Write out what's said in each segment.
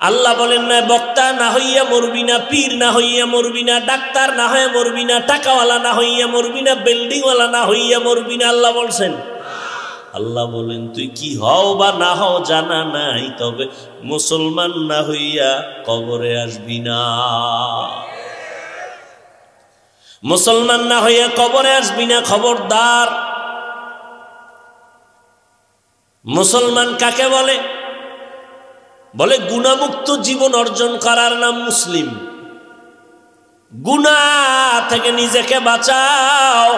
আল্লাহ বলেন না বক্তা না হইয়া মরবি না, পীর না হইয়া মরবি না, ডাক্তার না হয়ে মরবি না, টাকাওয়ালা না হইয়া মরবি না, বিল্ডিংওয়ালা না হইয়া মরবি না। আল্লাহ বলছেন, আল্লাহ বলেন তুই কি হও বা না হও জানা নাই, তবে মুসলমান না হইয়া কবরে আসবি না। মুসলমান না হইয়া কবরে আসবি না, খবরদার। মুসলমান কাকে বলে? বলে গুনাহমুক্ত জীবন অর্জন করার নাম মুসলিম। গুনাহ থেকে নিজেকে বাঁচাও।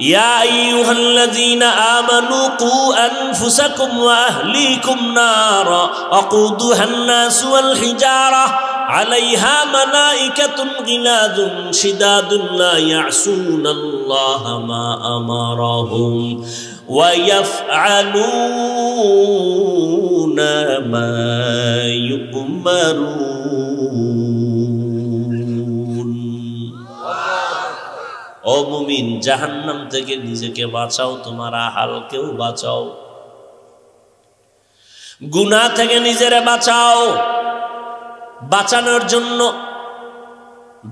ইয়া আইয়ুহাল্লাযীনা আমানু কু আনফুসাকুম ওয়া আহলিকুম নারা আকুদুহান নাসু ওয়াল হিজারা আলাইহা মালাইকাতুন গিলাযুন শিদাদুন লা ইয়াসুনাল্লাহা মা আমারাহুম ওয়া ইয়াফআলুনা মা ইউমারুন। ও মুমিন, জাহান্নাম থেকে নিজেকে বাঁচাও, তোমার আহালকেও বাঁচাও। গুনাহ থেকে নিজেরে বাঁচাও। বাঁচানোর জন্য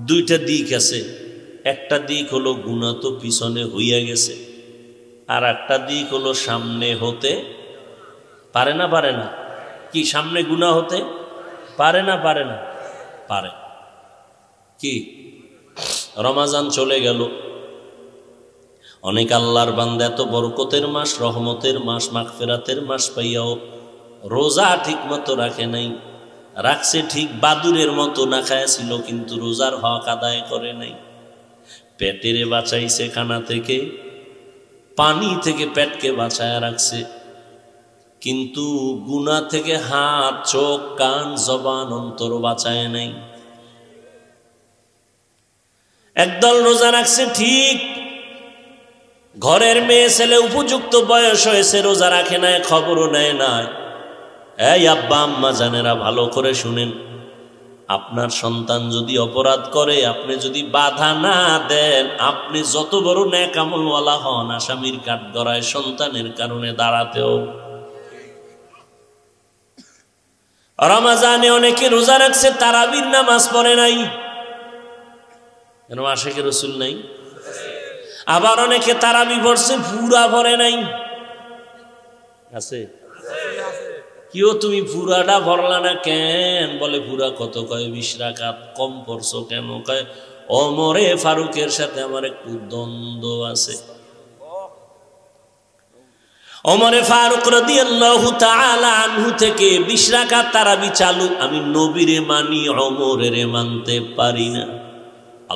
দুইটা দিক আছে। একটা দিক হলো গুনাহ তো পিছনে হইয়া গেছে, আর একটা দিক হলো সামনে হতে পারে না। পারে না কি? সামনে গুনাহ হতে পারে না? পারে না? পারে। কি? রমাজান চলে গেল, অনেক আল্লাহর বান্দা এত বরকতের মাস, রহমতের মাস, মাগফিরাতের মাস পাইয়াও রোজা ঠিক মতো রাখে নাই। রাখছে ঠিক, বাদুরের মতো না খায়াছিল, কিন্তু রোজার হক আদায় করে নাই। পেটেরে বাঁচাইছে খানা থেকে, পানি থেকে পেটকে বাঁচায় রাখছে, কিন্তু গুনাহ থেকে হাত, চোখ, কান, জবান, অন্তর বাঁচায় নাই। একদল রোজা রাখছে ঠিক, ঘরের মেয়ে ছেলে উপযুক্ত বয়স হয়েছে, রোজা রাখে নাই, খবরও নেয় না। এই আব্বা আম্মা জানেরা, ভালো করে শুনেন, আপনার সন্তান যদি অপরাধ করে, আপনি যদি বাধা না দেন, আপনি যত বড় নেক আমলওয়ালা হন, আসামির কাঠগড়ায় সন্তানের কারণে দাঁড়াতেও। রমজানে অনেকে রোজা রাখছে, তারাবির নামাজ পড়ে নাই, কেন? আশিকে রাসূল নাই। আবার অনেকে তারাবি পড়ছে, পুরা পড়ে নাই। আছে? কিও তুমি পুরাটা ভরলা না কেন? বলে পুরা কত? কয় 20 রাকাত। কম পড়ছো কেন? কয় ওমরে ফারুকের সাথে আমার একটু দ্বন্দ্ব আছে। ওমরে ফারুক রাদিয়াল্লাহু তাআলা আনহু থেকে 20 রাকাত তারাবি চালু। আমি নবীরে মানি, ওমরেরে মানতে পারি না।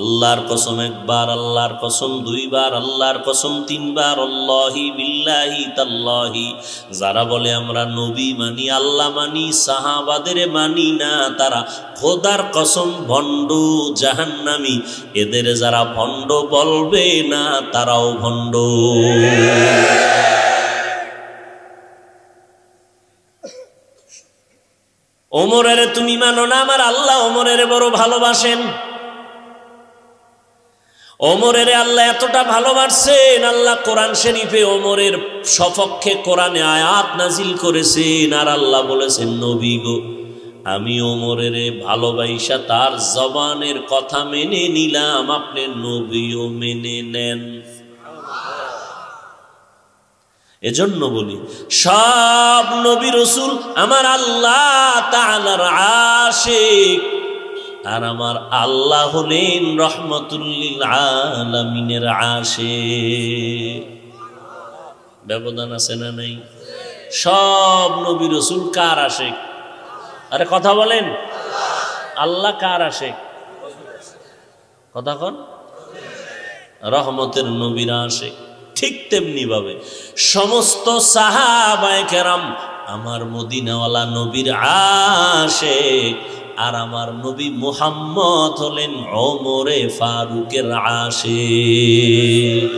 আল্লাহর কসম একবার, আল্লাহর কসম দুইবার, আল্লাহর কসম তিনবার, আল্লাহি বিল্লাহি তাল্লাহি। যারা বলে আমরা নবী মানি, আল্লাহ মানি, সাহাবাদের মানি না, তারা খোদার কসম ভণ্ড, জাহান্নামী। এদের যারা ভণ্ড বলবে না, তারাও ভণ্ড। ওমরের তুমি মানো না, আমার আল্লাহ ওমরের বড় ভালোবাসেন। ওমরের আল্লাহ এতটা ভালোবাসেন, আল্লাহ কোরআন শরীফে ওমরের সপক্ষে কোরআনে আয়াত নাজিল করেছেন। আর আল্লাহ বলেছেন, নবী গো, আমি ওমরের ভালোবাসা তার জবানের কথা মেনে নিলাম, আপনি নবীও মেনে নেন। এজন্য বলি, সব নবী রাসূল আমার আল্লাহ তাআলার আশিক, আর আমার আল্লাহ হলেন রহমতুল লিল আলামিনের আশিক। ব্যবধান আছে না নাই? সব নবী রাসূল কার আশিক? আরে কথা বলেন, আল্লাহ কার আশিক? কথা কন। রহমতের নবীর আশিক। ঠিক তেমনি ভাবে সমস্ত সাহাবায়ে কেরাম আমার মদিনাওয়ালা নবীর আশিক, আর আমার নবী মুহাম্মদ হলেন ওমরে ফারুকের আশিক।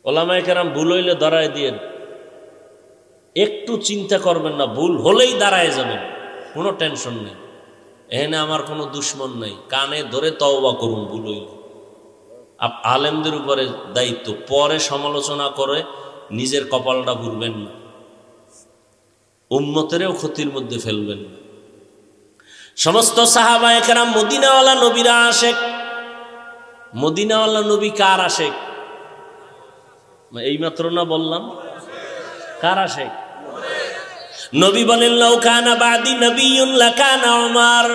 ওলামায়ে কেরাম ভুল হইলে দাঁড়ায় দিয়েন, একটু চিন্তা করবেন না, ভুল হলেই দাঁড়ায় যাবেন, কোনো টেনশন নেই। এখানে আমার কোনো দুশ্মন নাই, কানে ধরে তওবা করুন ভুল হইলে। আলেমদের উপরে দায়িত্ব, পরে সমালোচনা করে নিজের কপালটা ভুলবেন না। উম্মতেরও ক্ষতির মধ্যে ফেলবেন। সমস্ত সাহাবায়ে কেরাম মদিনাওয়ালা নবীরা আশেক। মদিনাওয়ালা নবী কার আশেক? এইমাত্র না বললাম কার আশেক? নবী বলেন লাউ কানা বাদি নবিয়্যুন লাকানা উমর,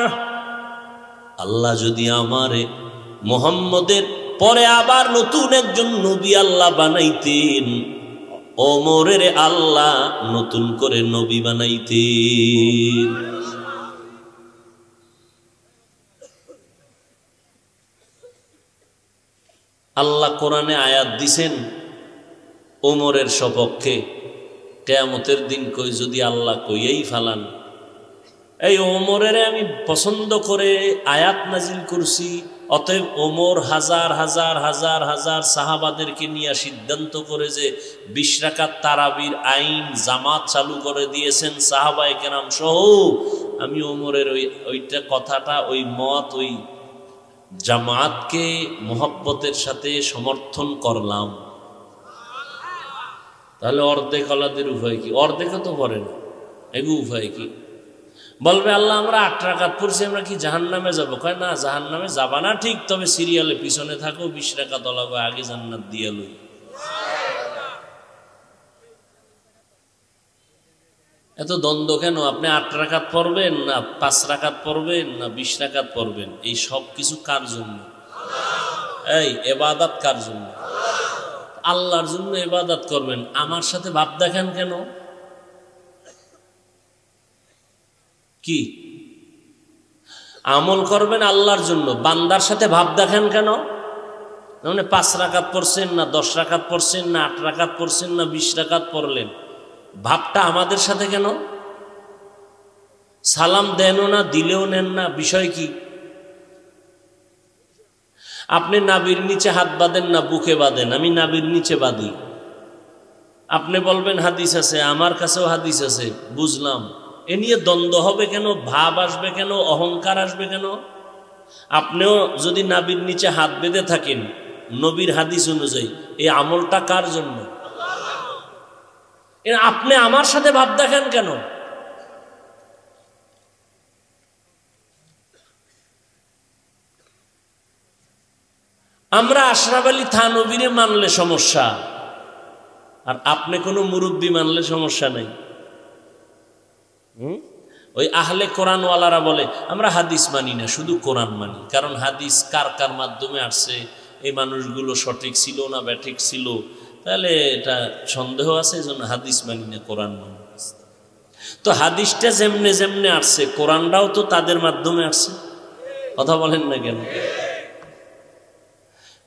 আল্লাহ যদি আমারে মুহাম্মদের পরে আবার নতুন একজন নবী আল্লাহ বানাইতেন, ওমরের আল্লাহ নতুন করে নবী বানাইতেন। আল্লাহ কোরআনে আয়াত দিছেন ওমরের সপক্ষে, কিয়ামতের দিন কই যদি আল্লাহ কইয়েই ফালান এই ওমরের আমি পছন্দ করে আয়াত নাজিল করছি, অতএব ওমর হাজার হাজার হাজার হাজার সাহাবাদেরকে নিয়ে সিদ্ধান্ত করে যে 20 রাকাত তারাবির আইন জামাত চালু করে দিয়েছেন সাহাবায়ে কেরাম সহ, আমি ওমরের ওইটা কথাটা ওই মত ওই জামাতকে মোহব্বতের সাথে সমর্থন করলাম। তাহলে অর্ধেক আলাদের উপায় কি? অর্ধেকও তো পড়ে না, এগু উপায় কি? বলবে আল্লাহ আমরা 8 রাকাত পড়ছি, আমরা কি জাহান্নামে যাব? কয় না, জাহান্নামে যাবা না ঠিক, তবে সিরিয়ালে পিছনে থাকো, 20 রাকাত ওলাগো আগে জান্নাত দিয়ে লই। এত দ্বন্দ্ব কেন? আপনি 8 রাকাত পড়বেন না 5 রাকাত পড়বেন না 20 রাকাত পড়বেন? এই সব কিছু কার জন্য? এই ইবাদত কার জন্য? আল্লাহর জন্য ইবাদত করবেন। আমার সাথে ভাব দেখেন কেন? কি আমল করবেন আল্লাহর জন্য, বান্দার সাথে ভাব দেখেন কেন? মানে 5 রাকাত পড়ছেন না 10 রাকাত পড়ছেন না 8 রাকাত পড়ছেন না 20 রাকাত পড়লেন, ভাবটা আমাদের সাথে কেন? সালাম দেনও না, দিলেও নেন না, বিষয় কি? আপনি নাভির নিচে হাত বাঁধেন না বুকে বাঁধেন? আমি নাভির নিচে বাঁধি। আপনি বলবেন হাদিস আছে, আমার কাছেও হাদিস আছে, বুঝলাম। এ নিয়ে দ্বন্দ্ব হবে কেন? ভাব আসবে কেন? অহংকার আসবে কেন? আপনিও যদি নাভির নিচে হাত বেঁধে থাকেন নবীর হাদিস অনুযায়ী, এই আমলটা কার জন্য? আপনি আমার সাথে ভাব দেখেন কেন? আমরা আশরাফ আলী থানভীরে মানলে সমস্যা, আর আপনি কোনো মুরব্বী মানলে সমস্যা নাই। ওই আহলে কোরআনওয়ালারা বলে আমরা হাদিস মানি না, শুধু কোরআন মানি। কারণ হাদিস কার কার মাধ্যমে আসছে, এই মানুষগুলো সঠিক ছিল না ব্যাঠিক ছিল, তাহলে এটা সন্দেহ আছে, এই জন্য হাদিস মানি না, কোরআন মানি। তো হাদিসটা যেমনে যেমনে আসছে, কোরআনটাও তো তাদের মাধ্যমে আসছে। কথা বলেন না কেন?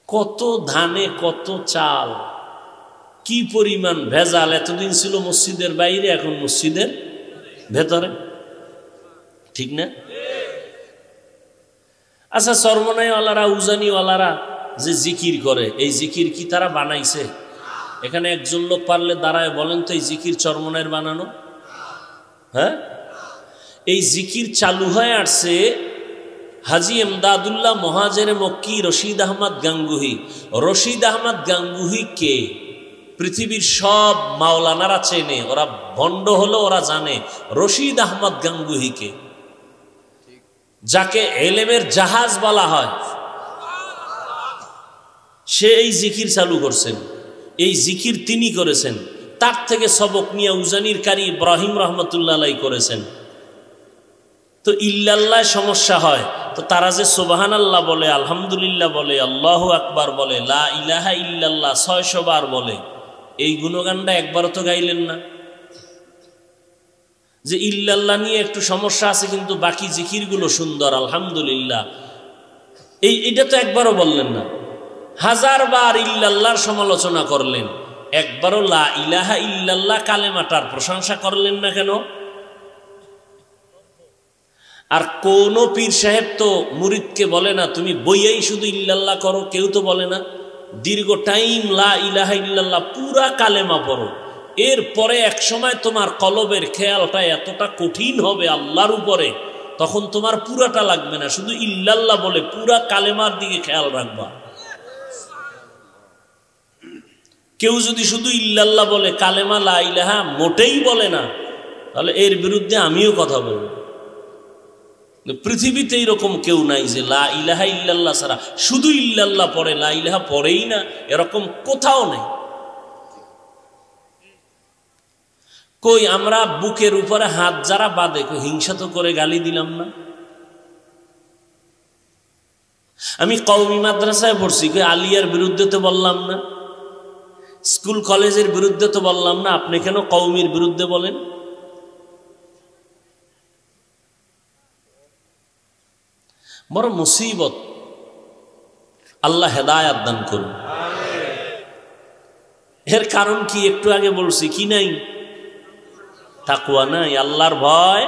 কত ধানে কত চাল, কি পরিমাণ ভেজাল! এতদিন ছিল মসজিদের বাইরে, এখন মসজিদের ভেতরে, ঠিক না? আচ্ছা, চরমনাইওয়ালারা উজানিওয়ালারা যে জিকির করে, এই জিকির কি তারা বানাইছে? এখানে একজন লোক পারলে দাঁড়ায় বলেন তো এই জিকির চরমনাইয়ের বানানো? হ্যাঁ, এই জিকির চালু হয়ে আসছে হাজি এমদাদুল্লাহ মহাজের মক্কি রশিদ আহমদ গাঙ্গুহি। রশিদ আহমদ গাঙ্গুহি কে? পৃথিবীর সব মাওলানারা চেনে, ওরা ভণ্ড হলো ওরা জানে রশিদ আহমদ গাঙ্গুহিকে, যাকে এলেমের জাহাজ বলা হয়। সে এই জিকির চালু করছেন, এই জিকির তিনি করেছেন, তার থেকে সবক নিয়ে উজানির কারি ইব্রাহিম রহমতুল্লাহ আলাইহি করেছেন। তো ইল্লাল্লাহ সমস্যা হয়, তো তারা যে সুবহানাল্লাহ বলে, আলহামদুলিল্লাহ বলে, আল্লাহু আকবার বলে, লা ইলাহা ইল্লাল্লাহ 600 বার বলে, এই গুণগানটা একবারও তো গাইলেন না। যে ইল্লাল্লাহ নিয়ে একটু সমস্যা আছে, কিন্তু বাকি জিকিরগুলো সুন্দর, আলহামদুলিল্লাহ, এইটা তো একবারও বললেন না। 1000 বার ইল্লাল্লাহর সমালোচনা করলেন, একবারও লা ইলাহা ইল্লাল্লাহ কালেমাটার প্রশংসা করলেন না কেন? আর কোন পীর সাহেব তো মুরিদকে বলে না তুমি বইয়েই শুধু ইল্লাল্লাহ করো, কেউ তো বলে না। দীর্ঘ টাইম লা ইলাহা ইল্লাল্লাহ পুরা কালেমা পড়ো, এরপরে এক সময় তোমার কলবের খেয়ালটা এতটা কঠিন হবে আল্লাহর উপরে, তখন তোমার পুরাটা লাগবে না, শুধু ইল্লাল্লাহ বলে পুরা কালেমার দিকে খেয়াল রাখবা। কেউ যদি শুধু ইল্লাল্লাহ বলে, কালেমা লা ইলাহা মোটেই বলে না, তাহলে এর বিরুদ্ধে আমিও কথা বলব। পৃথিবীতে এরকম কেউ নাই যে লা ইলাহা ইল্লাল্লাহ ছাড়া শুধু ইল্লাল্লাহ পড়ে, লা ইলাহা পড়েই না, এরকম কোথাও নেই। কই আমরা বুকের উপরে হাত যারা বাঁধে, কই হিংসা তো করে গালি দিলাম না? আমি কওমি মাদ্রাসায় পড়ছি, কই আলিয়ার বিরুদ্ধে তো বললাম না? স্কুল কলেজের বিরুদ্ধে তো বললাম না? আপনি কেন কওমির বিরুদ্ধে বলেন? বড় মুসিবত। আল্লাহ হেদায়াত দান করুন। এর কারণ কি একটু আগে বলছি, কি নাই? তাকওয়া নাই, আল্লাহর ভয়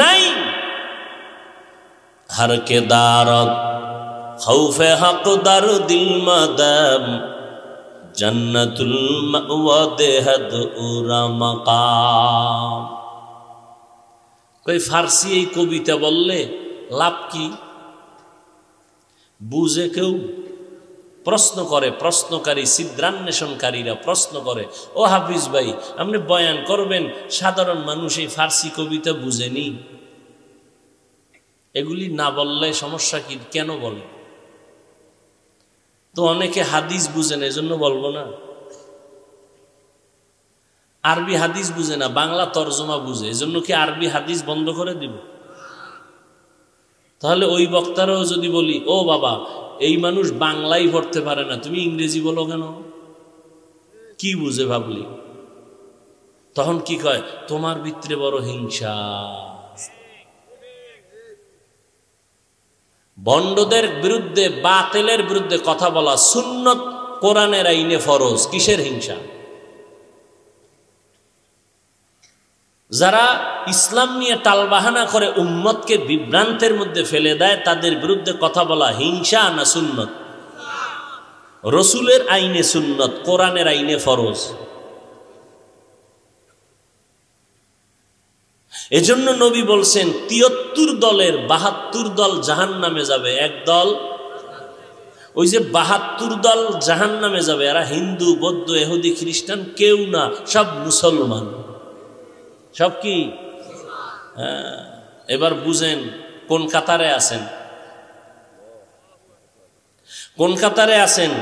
নাই। হর কে দারত খৌফে হক দার দিল মাদাম জান্নাতুল মাওয়া দেহদ উরা মাকাম। কই ফার্সি এই কবিতা বললে লাভ কি? বুঝে কেউ? প্রশ্ন করে, প্রশ্নকারী ছিদ্রান্বেষণকারীরা প্রশ্ন করে, ও হাফিজ ভাই আপনি বয়ান করবেন, সাধারণ মানুষ এই ফার্সি কবিতা বুঝেনি, এগুলি না বললে সমস্যা কি? কেন বলে? তো অনেকে হাদিস বুঝে না, এজন্য বলবো না। আরবি হাদিস বুঝে না, বাংলা তর্জমা বুঝে, এজন্য কি আরবি হাদিস বন্ধ করে দিব? তাহলে ওই বক্তারাও যদি বলি, ও বাবা এই মানুষ বাংলাই পড়তে পারে না, তুমি ইংরেজি বলো কেন? কি বুঝে ভাবলি? তখন কি কয়, তোমার ভিতরে বড় হিংসা। বন্ডদের বিরুদ্ধে, বাতিলের বিরুদ্ধে কথা বলা সুন্নত, কোরআনের আইনে ফরজ। কিসের হিংসা? যারা ইসলাম নিয়ে টালবাহানা করে উম্মতকে বিভ্রান্তের মধ্যে ফেলে দেয়, তাদের বিরুদ্ধে কথা বলা হিংসা না সুন্নত? রসুলের আইনে সুন্নত, কোরআনের আইনে ফরজ। এজন্য নবী বলছেন ৭৩ দলের ৭২ দল জাহান্নামে যাবে, এক দল। ওই যে ৭২ দল জাহান্নামে যাবে, এরা হিন্দু, বৌদ্ধ, ইহুদি, খ্রিস্টান কেউ না, সব মুসলমান। সব কি? হ্যাঁ, এবার বুঝেন কোন কাতারে আছেন, কোন কাতারে আছেন।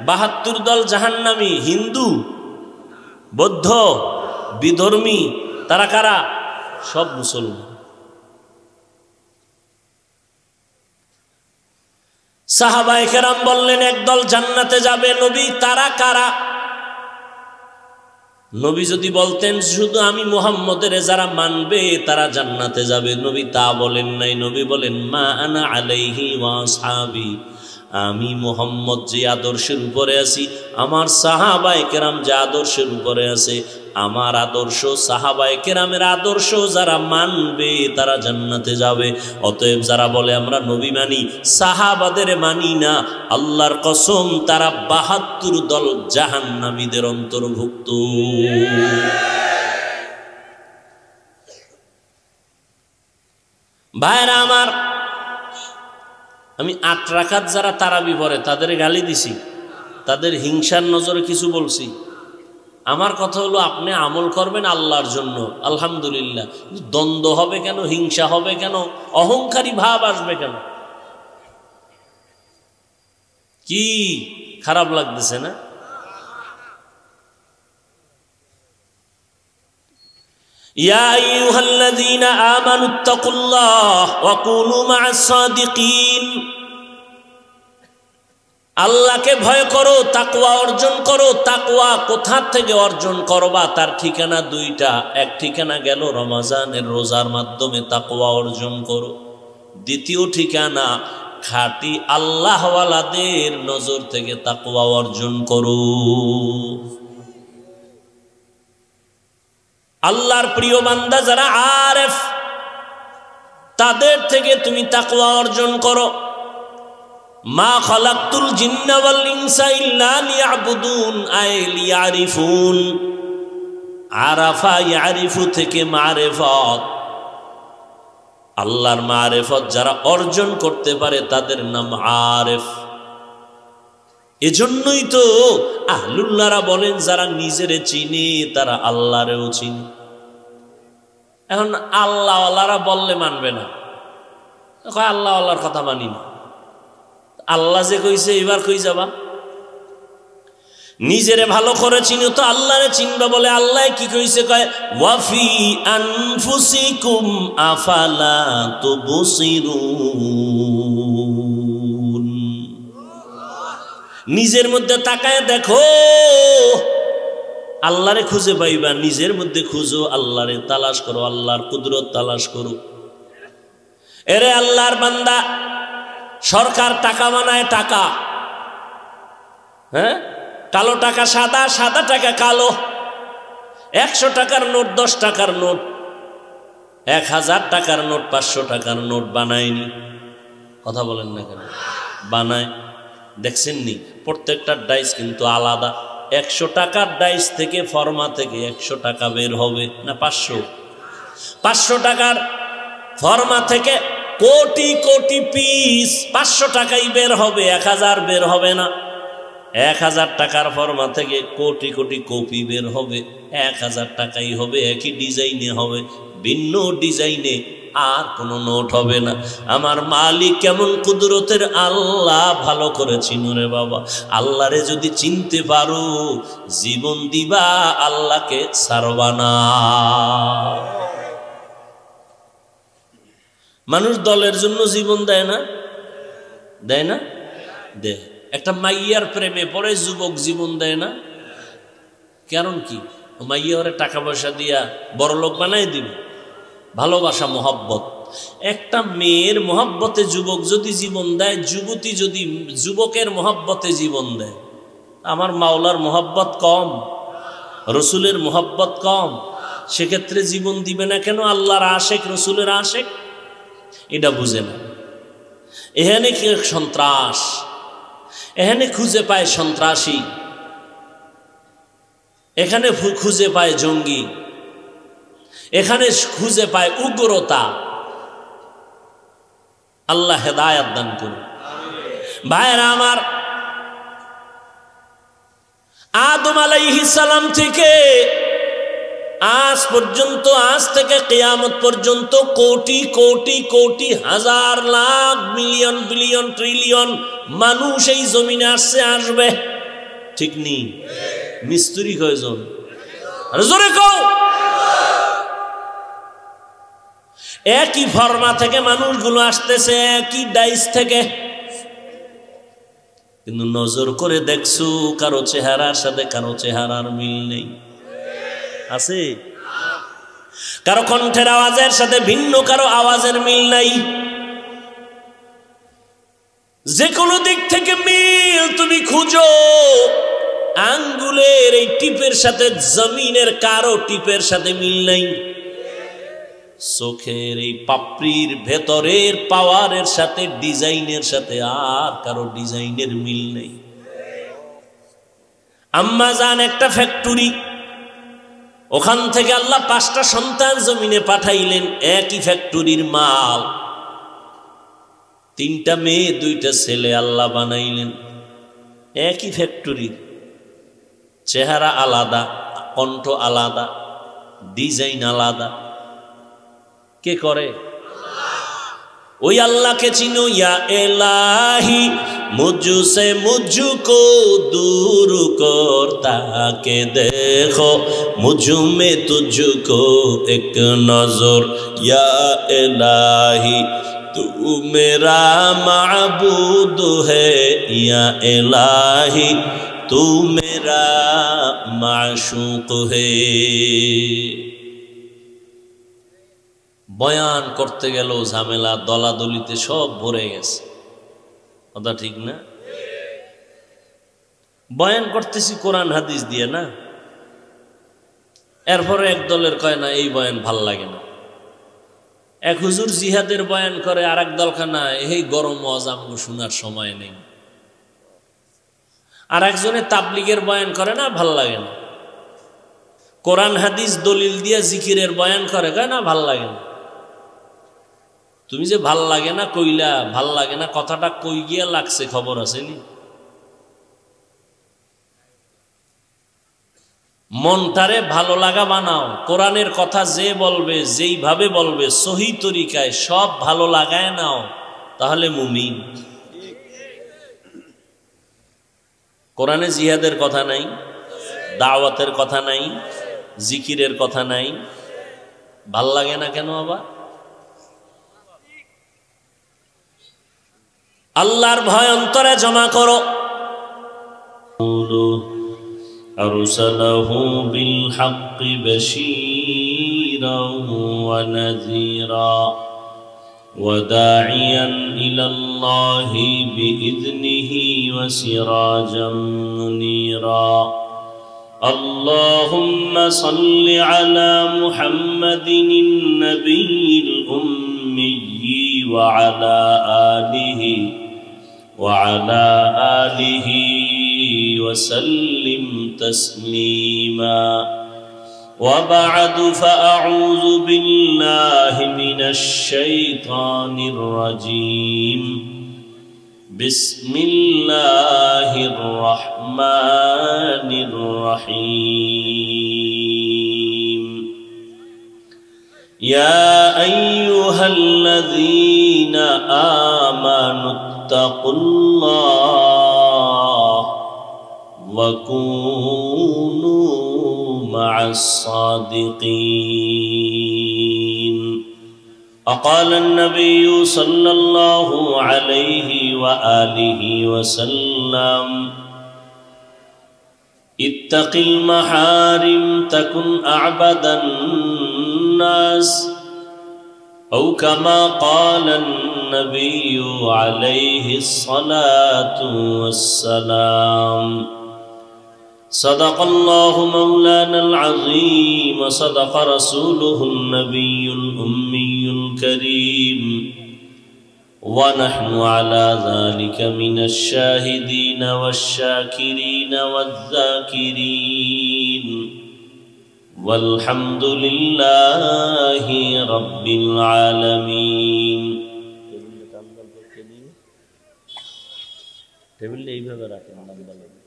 ৭২ দল জাহান্নামী, হিন্দু, বৌদ্ধ, বিধর্মী, তারা কারা? সব মুসলমান। সাহাবায়ে কেরাম বললেন একদল জান্নাতে যাবে। নবী তারা কারা? নবী যদি বলতেন শুধু আমি মুহাম্মদের যারা মানবে তারা জান্নাতে যাবে, নবী তা বলেন নাই। নবী বলেন মা আনা আলাইহি ওয়া আসহাবি, আমি মুহাম্মদ যে আদর্শের উপরে আছি, আমার সাহাবায়ে কেরাম যে আদর্শের উপরে আছে, আমার আদর্শ সাহাবায়ে কেরামের আদর্শ যারা মানবে তারা জান্নাতে যাবে। অতএব যারা বলে আমরা নবী মানি, সাহাবাদের মানি না, আল্লাহর কসম তারা ৭২ দল জাহান্নামীদের অন্তর্ভুক্ত। ভাইরা আমার, আমি ৮ রাকাত যারা তারাবি পড়ে তাদের গালি দিছি, তাদের হিংসার নজরে কিছু বলছি। আমার কথা হলো আপনি আমল করবেন আল্লাহর জন্য, আলহামদুলিল্লাহ। দ্বন্দ্ব হবে কেন? হিংসা হবে কেন? অহংকারী ভাব আসবে কেন? কি খারাপ লাগতেছে না? ইয়া আইয়ুহাল্লাযীনা আমানুত্তাকুল্লাহ ওয়া কুনু মা'আস সাদিকিন। আল্লাহকে ভয় করো, তাকওয়া অর্জন করো। তাকওয়া কোথা থেকে অর্জন করবা? তার ঠিকানা দুইটা। এক ঠিকানা গেল রমজানের রোজার মাধ্যমে তাকওয়া অর্জন করো। দ্বিতীয় ঠিকানা খাঁটি আল্লাহওয়ালাদের নজর থেকে তাকওয়া অর্জন করো। আল্লাহর প্রিয় বান্দা যারা আরেফ, তাদের থেকে তুমি তাকওয়া অর্জন করো। মা খালাকতুল জিন্না ওয়াল ইনসা ইল্লা লিয়াবুদুন, আই লিয়ারিফুন। আরাফা ইয়ারিফু থেকে মারিফত, আল্লাহর মারিফত যারা অর্জন করতে পারে তাদের নাম আরেফ। এজন্যই তো আহলুল্লাহরা বলেন যারা নিজেরে চিনে তারা আল্লাহরেও চিনে। এখন আল্লাহওয়ালারা বললে মানবে না, আল্লাহওয়ালার কথা মানি না। আল্লাহ যে কইছে এবার কই যাবা? নিজেরে ভালো করে চিনো তো আল্লাহরে চিনবা বলে আল্লাহ কি কইছে, কয় ওয়াফি আনফুসিকুম আফালা তুবসিরুন। নিজের মধ্যে তাকায় দেখো, আল্লাহরে খুঁজে পাইবা। নিজের মধ্যে খুঁজো, আল্লাহরে তালাশ করো, আল্লাহর কুদরত তালাশ করো। এরে আল্লাহর বান্দা, সরকার টাকা বানায়, টাকা, হ্যাঁ, কালো টাকা সাদা, সাদা টাকা কালো। 100 টাকার নোট, 10 টাকার নোট, 1000 টাকার নোট, 500 টাকার নোট বানায়নি? কথা বলেন না কেন? বানায়। দেখছেন নি? প্রত্যেকটা ডাইস কিন্তু আলাদা। 100 টাকার ডাইস থেকে, ফর্মা থেকে 100 টাকা বের হবে না 500? 500 টাকার ফর্মা থেকে কোটি কোটি পিস 500 টাকাই বের হবে, 1000 বের হবে না। 1000 টাকার ফর্মা থেকে কোটি কোটি কপি বের হবে, 1000 টাকাই হবে, একই ডিজাইনে হবে, ভিন্ন ডিজাইনে আর কোনো নোট হবে না। আমার মালিক কেমন কুদরতের আল্লাহ ভালো করে চিনো রে বাবা। আল্লাহরে যদি চিনতে পারো, জীবন দিবা, আল্লাহকে ছাড়বা না। মানুষ দলের জন্য জীবন দেয় না? দেয় না? দেয়। একটা মাইয়ার প্রেমে পড়ে যুবক জীবন দেয় না? কারণ কি? মাইয়া ওরে টাকা পয়সা দিয়া বড় লোক বানাই দিবে। ভালোবাসা, মোহাব্বত। একটা মেয়ের মোহাব্বতে যুবক যদি জীবন দেয়, যুবতী যদি যুবকের মোহাব্বতে জীবন দেয়, আমার মাওলার মোহাব্বত কম, রসুলের মোহাব্বত কম, সেক্ষেত্রে জীবন দিবে না কেন? আল্লাহর আশেক, রসুলের আশেক, এটা বুঝে না। এখানে কি সন্ত্রাস, এখানে খুঁজে পায় সন্ত্রাসী, এখানে খুঁজে পায় জঙ্গি, এখানে খুঁজে পায় উগ্রতা। আল্লাহ হেদায়েত দান করুন। ভাইরা আমার, আদম আলাইহিস সালাম থেকে আজ পর্যন্ত, আজ থেকে কিয়ামত পর্যন্ত কোটি কোটি কোটি, হাজার, লাখ, মিলিয়ন, বিলিয়ন, ট্রিলিয়ন মানুষ এই জমিনে আসছে, আসবে, ঠিক নেই? মিস্ত্রি কয়জন? জোরে কও। একই ফর্মা থেকে মানুষগুলো আসতেছে, একই ডাইস থেকে, কিন্তু নজর করে দেখছো কারো চেহারার সাথে কারো চেহারার মিল নেই? আছে? কারো কণ্ঠের আওয়াজের সাথে ভিন্ন কারো আওয়াজের মিল নাই। যে কোনো দিক থেকে মিল তুমি খুঁজো, আঙ্গুলের এই টিপের সাথে জমিনের কারো টিপের সাথে মিল নাই। চোখের এই পাপড়ির ভেতরের পাওয়ারের সাথে, ডিজাইনের সাথে আর কারো ডিজাইনের মিল নেই। আম্মা জান একটা ফ্যাক্টরি, ওখান থেকে আল্লাহ 5টা সন্তান জমিনে পাঠাইলেন, একই ফ্যাক্টরির মাল। 3টা মেয়ে 2টা ছেলে আল্লাহ বানাইলেন, একই ফ্যাক্টরির, চেহারা আলাদা, কণ্ঠ আলাদা, ডিজাইন আলাদা। কে করে? ওই আল্লাহকে চিনো। ইয়া এলাহি মুঝসে মুঝকো दूर करता के देखो मुझ में तुझको एक नजर या इलाही तू मेरा माबूद है या इलाही तू मेरा माशूक है। বয়ান করতে গেল ঝামেলা, দলাদলিতে সব ভরে গেছে। কথা ঠিক না? বয়ান করতেছি কোরআন হাদিস দিয়ে না, এরপরে এক দলের কয় না এই বয়ান ভাল লাগে না। এক হুজুর জিহাদের বয়ান করে, আর এক দল খানা এই গরম ওয়াজ শোনার সময় নেই। আর একজনে তাবলিগের বয়ান করে না, ভাল লাগে না। কোরআন হাদিস দলিল দিয়ে জিকিরের বয়ান করে, কয় না ভাল লাগে না। তুমি যে ভাল লাগে না কইলা, ভাল লাগে না কথাটা কই গিয়া লাগছে খবর আছে নি? মনটারে ভালো লাগা বানাও। কোরআনের কথা যে বলবে, যেইভাবে বলবে, সহি তরিকায় সব ভালো লাগায় নাও, তাহলে মুমিন। কোরআনে জিহাদের কথা নাই, দাওয়াতের কথা নাই, জিকিরের কথা নাই, ভাল লাগে না কেন? আবার আল্লাহর ভয় অন্তরে জমা করো। أرسله بالحق بشيرا ونذيرا وداعيا إلى الله بإذنه وسراجا منيرا اللهم صل على محمد النبي الأمي وعلى آله وسلم تسليما وبعد فأعوذ بالله من الشيطان الرجيم بسم الله الرحمن الرحيم يا أيها الذين آمنوا اتقوا الله وكونوا مع الصادقين وقال النبي صلى الله عليه وآله وسلم اتق المحارم تكن أعبد الناس أو كما قال النبي عليه الصلاة والسلام صدق الله مولانا العظيم وصدق رسوله النبي الأمي الكريم ونحن على ذلك من الشاهدين والشاكرين والذاكرين والحمد لله رب العالمين টেবিলটা এইভাবে রাখেন লম্বা লম্বা।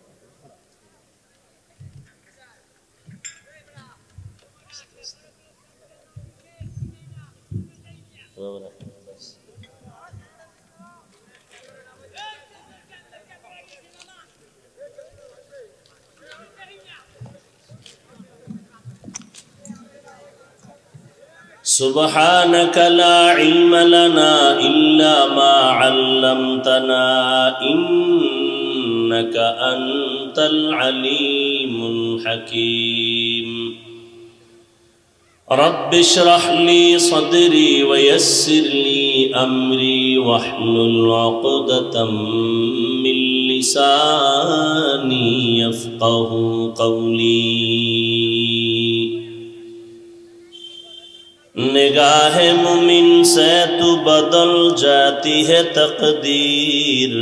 سبحانك لا علم لنا إلا ما علمتنا إنك أنت العليم الحكيم رب اشرح لي صدري ويسر لي أمري واحلل عقدة من لساني يفقه قولي निगाह मुमिन से तू बदल जाती है तकदीर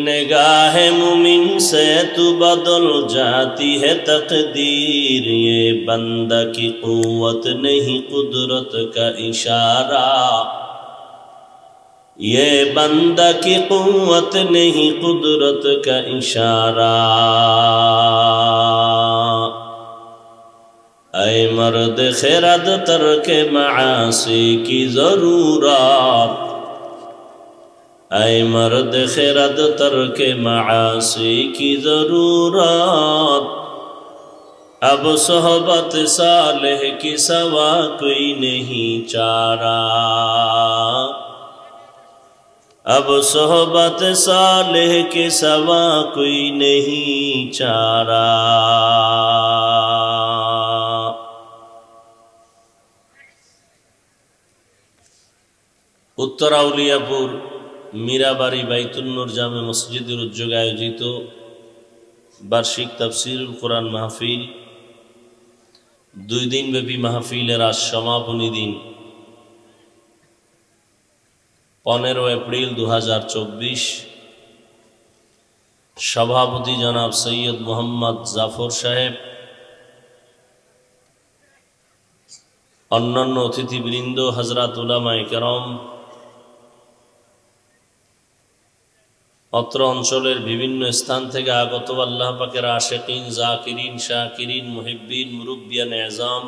निगाह मुमिन से तू बदल जाती है तकदीर ये बंदा की कुव्वत नहीं कुदरत का इशारा ये बंदा की कुव्वत नहीं कुदरत का इशारा ऐ मर्द खिरद तर्के मासी की ज़रूरत ऐ मर्द खिरद तर्के मासी की ज़रूरत अब सोहबत सालेह की सवा कोई नहीं चारा अब सोहबत सालेह की सवा कोई नहीं चारा उत्तर आउलियापुर मीराबाड़ी বাইতুন্নুর জামে মসজিদের উদ্যোগে আয়োজিত বার্ষিক তাফসীরুল কোরআন মাহফিল 2 দিনব্যাপী মাহফিলের আজ সমাপনী দিন 15 এপ্রিল 2024 সভাপতি জনাব সৈয়দ মোহাম্মদ জাফর সাহেব অন্যান্য অতিথিবৃন্দ হযরত উলামায়ে কেরাম অত্র অঞ্চলের বিভিন্ন স্থান থেকে আগত আল্লাহ পাকের আশিকিন, জাকিরিন, শাকিরিন, মুহিব্বিন, মুরব্বিয়ান এজাম,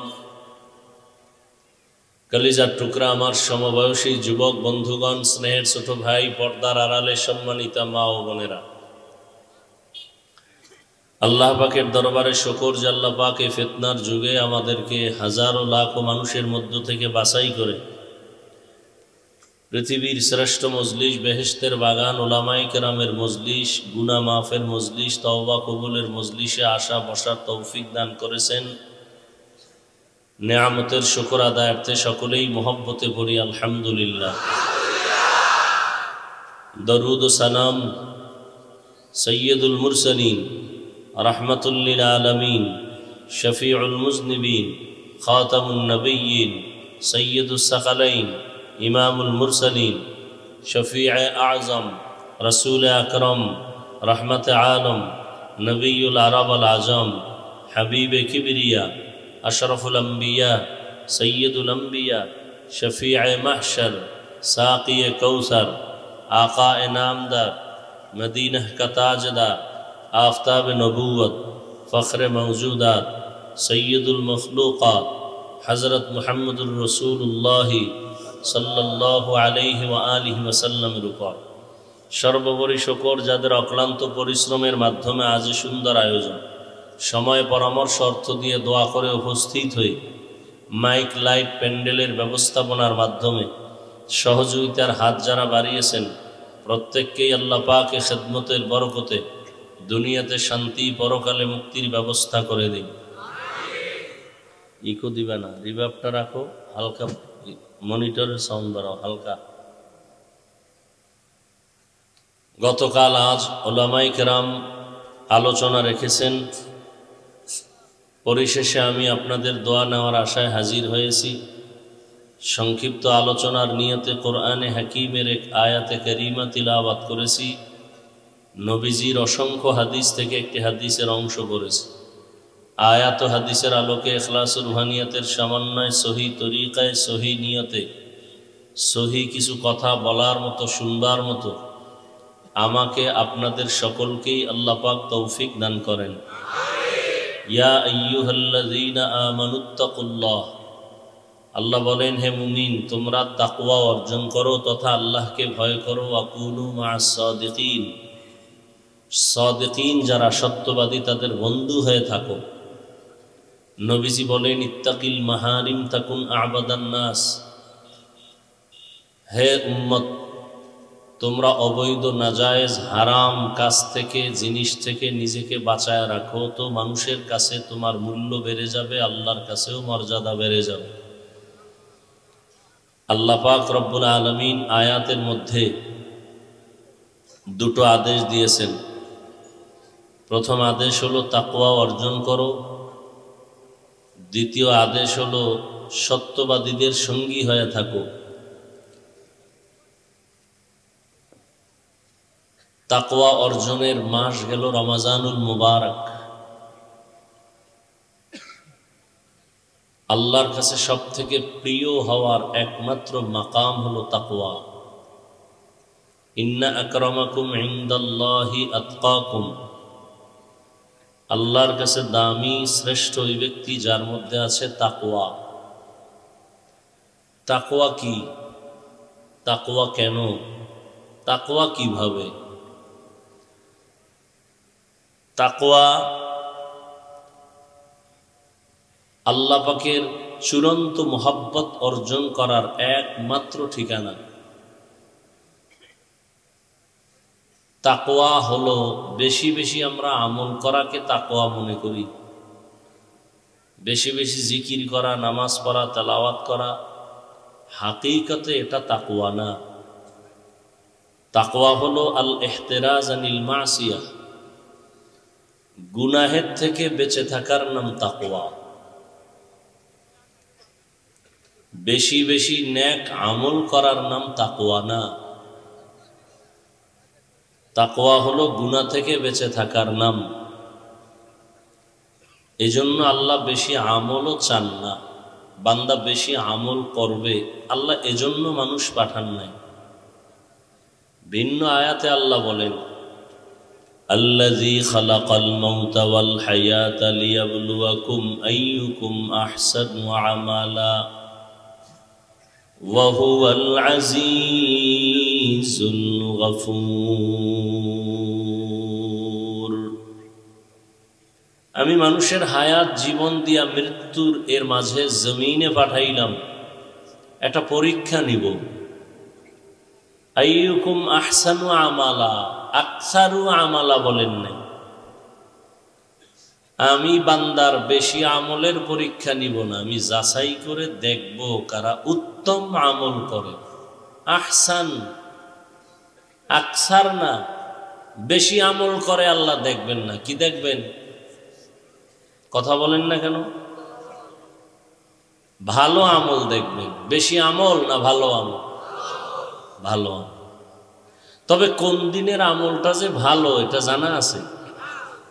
কলিজার টুকরা আমার সমবয়সী যুবক বন্ধুগণ, স্নেহের ছোট ভাই, পর্দার আড়ালে সম্মানিতা মা ও বোনেরা, আল্লাহ পাকের দরবারে শুকর যে আল্লাহ পাক এই ফিতনার যুগে আমাদেরকে হাজারো লাখো মানুষের মধ্য থেকে বাছাই করে পৃথিবীর শ্রেষ্ঠ মজলিস, বেহেশতের বাগান, ওলামায়ে কেরামের মজলিস, গুনাহ মাফের মজলিস, তওবা কবুলের মজলিসে আসা বসার তৌফিক দান করেছেন। নেয়ামতের শুকর আদায়ার্থে সকলেই মোহব্বতে পড়ি আলহামদুলিল্লাহ। দরুদ ও সালাম সৈয়দুল মুরসালিন, রাহমাতুল লিল আলামিন, শফিউল মুজনিবিন, খাতামুন নবিয়্যিন, সৈয়দুস সাকালাইন, ইমামুল মুরসালিন, শফিয়ে আজম, রসুল আকরম, রহমত আলম, নবীউল আরব আল আজম, হাবিবে কিবরিয়া, अशरफुल अंबिया, सैयदुल अंबिया, शफीअ महशर, साक़ी कौसर, आका नामदार, मदीना का ताजदार, आफ्ताब नबूवत, फ़ख्र मौजूदात, सैयदुल मखलूक़ात, हज़रत मुहम्मदुर रसूलुल्लाह सल्लल्लाहु अलैहि व आलिहि वसल्लमेর উপর সর্বোপরি শুকর যাদের অক্লান্ত পরিশ্রমের মাধ্যমে আজ সুন্দর আয়োজন, সময় পরামর্শ অর্থ দিয়ে দোয়া করে উপস্থিত হয়ে মাইক, লাইট, প্যান্ডেলের ব্যবস্থাপনার মাধ্যমে সহযোগিতার হাত যারা বাড়িয়েছেন, প্রত্যেককেই আল্লাহ পাকের খেদমতের বরকতে দুনিয়াতে শান্তি, পরকালে মুক্তির ব্যবস্থা করে দিন। ইকো দিবে না, রিভার্বটা রাখো, হালকা মনিটরের সাউন্ড বাড়াও হালকা। গতকাল আজ ওলামায়ে কেরাম আলোচনা রেখেছেন, পরিশেষে আমি আপনাদের দোয়া নেওয়ার আশায় হাজির হয়েছি। সংক্ষিপ্ত আলোচনার নিয়তে কোরআনে হাকিমের এক আয়াতে কারিমা তিলাওয়াত করেছি, নবীজির অসংখ্য হাদিস থেকে একটি হাদিসের অংশ করেছি। আয়াত ও হাদিসের আলোকে ইখলাসুর রুহানিয়াতের সমন্বয়, সহি তরিকায়, সহি নিয়তে সহি কিছু কথা বলার মতো, শুনবার মতো আমাকে আপনাদের সকলকেই আল্লাহ পাক তৌফিক দান করেন। ইয়া আইয়ুহাল্লাযীনা আমানুত্তাকুল্লাহ, আল্লাহ বলেন, হে মুমিন তোমরা তাকওয়া অর্জন করো তথা আল্লাহকে ভয় করো। ওয়াকুনু মা'আস সাদিকিন, সাদিকিন যারা সত্যবাদী তাদের বন্ধু হয়ে থাকো। নবীজি বলেন, ইত্তাকিল মাহারিম তাকুন আ'বাদান নাস, হে উম্মত তোমরা অবৈধ, নাজায়েজ, হারাম কাজ থেকে, জিনিস থেকে নিজেকে বাঁচায় রাখো, তো মানুষের কাছে তোমার মূল্য বেড়ে যাবে, আল্লাহর কাছেও মর্যাদা বেড়ে যাবে। আল্লাহ পাক রব্বুল আলামিন আয়াতের মধ্যে দুটো আদেশ দিয়েছেন। প্রথম আদেশ হলো তাকওয়া অর্জন করো, দ্বিতীয় আদেশ হলো সত্যবাদীদের সঙ্গী হয়ে থাকো। তাকওয়া অর্জনের মাস গেল রমজানুল মুবারক। আল্লাহর কাছে সব থেকে প্রিয় হওয়ার একমাত্র মাকাম হলো তাকওয়া। ইন্না আকরামাকুম ইনদাল্লাহি আতকাকুম, আল্লাহর কাছে দামি, শ্রেষ্ঠ ওই ব্যক্তি যার মধ্যে আছে তাকওয়া। তাকওয়া কি? তাকওয়া কেন? তাকওয়া কিভাবে? তাকওয়া আল্লাহ পাকের চূড়ান্ত মোহাব্বত অর্জন করার একমাত্র ঠিকানা। তাকওয়া হলো বেশি বেশি আমরা আমল করাকে তাকওয়া মনে করি, বেশি বেশি জিকির করা, নামাজ পড়া, তেলাওয়াত করা, হাকিকতে এটা তাকওয়া না। তাকওয়া হলো আল ইহতিরাজ আনিল মাসিয়া, গুনাহের থেকে বেঁচে থাকার নাম তাকওয়া। বেশি বেশি নেক আমল করার নাম তাকওয়া না। তাকওয়া হলো গুনাহ থেকে বেঁচে থাকার নাম। এজন্য আল্লাহ বেশি আমলও চান না, বান্দা বেশি আমল করবে, আল্লাহ এজন্য মানুষ পাঠান নাই। ভিন্ন আয়াতে আল্লাহ বলেন, الذي خلق الموت والحياة ليبلوكم أيكم أحسن عملا وهو العزيز الغفور আমি মানুষের হায়াত জীবন দিয়া মৃত্যুর এর মাঝে জমিনে পাঠাইলাম একটা পরীক্ষা নিব আইয়ুকুম আহসানু আমালা আকসারু আমালা বলেন নাই আমি বান্দার বেশি আমলের পরীক্ষা নিব না আমি যাচাই করে দেখব কারা উত্তম আমল করে আহসান আকসার না বেশি আমল করে আল্লাহ দেখবেন না কি দেখবেন কথা বলেন না কেন ভালো আমল দেখবেন বেশি আমল না ভালো আমল ভালো আমল তবে কোন দিনের আমলটা যে ভালো এটা জানা আছে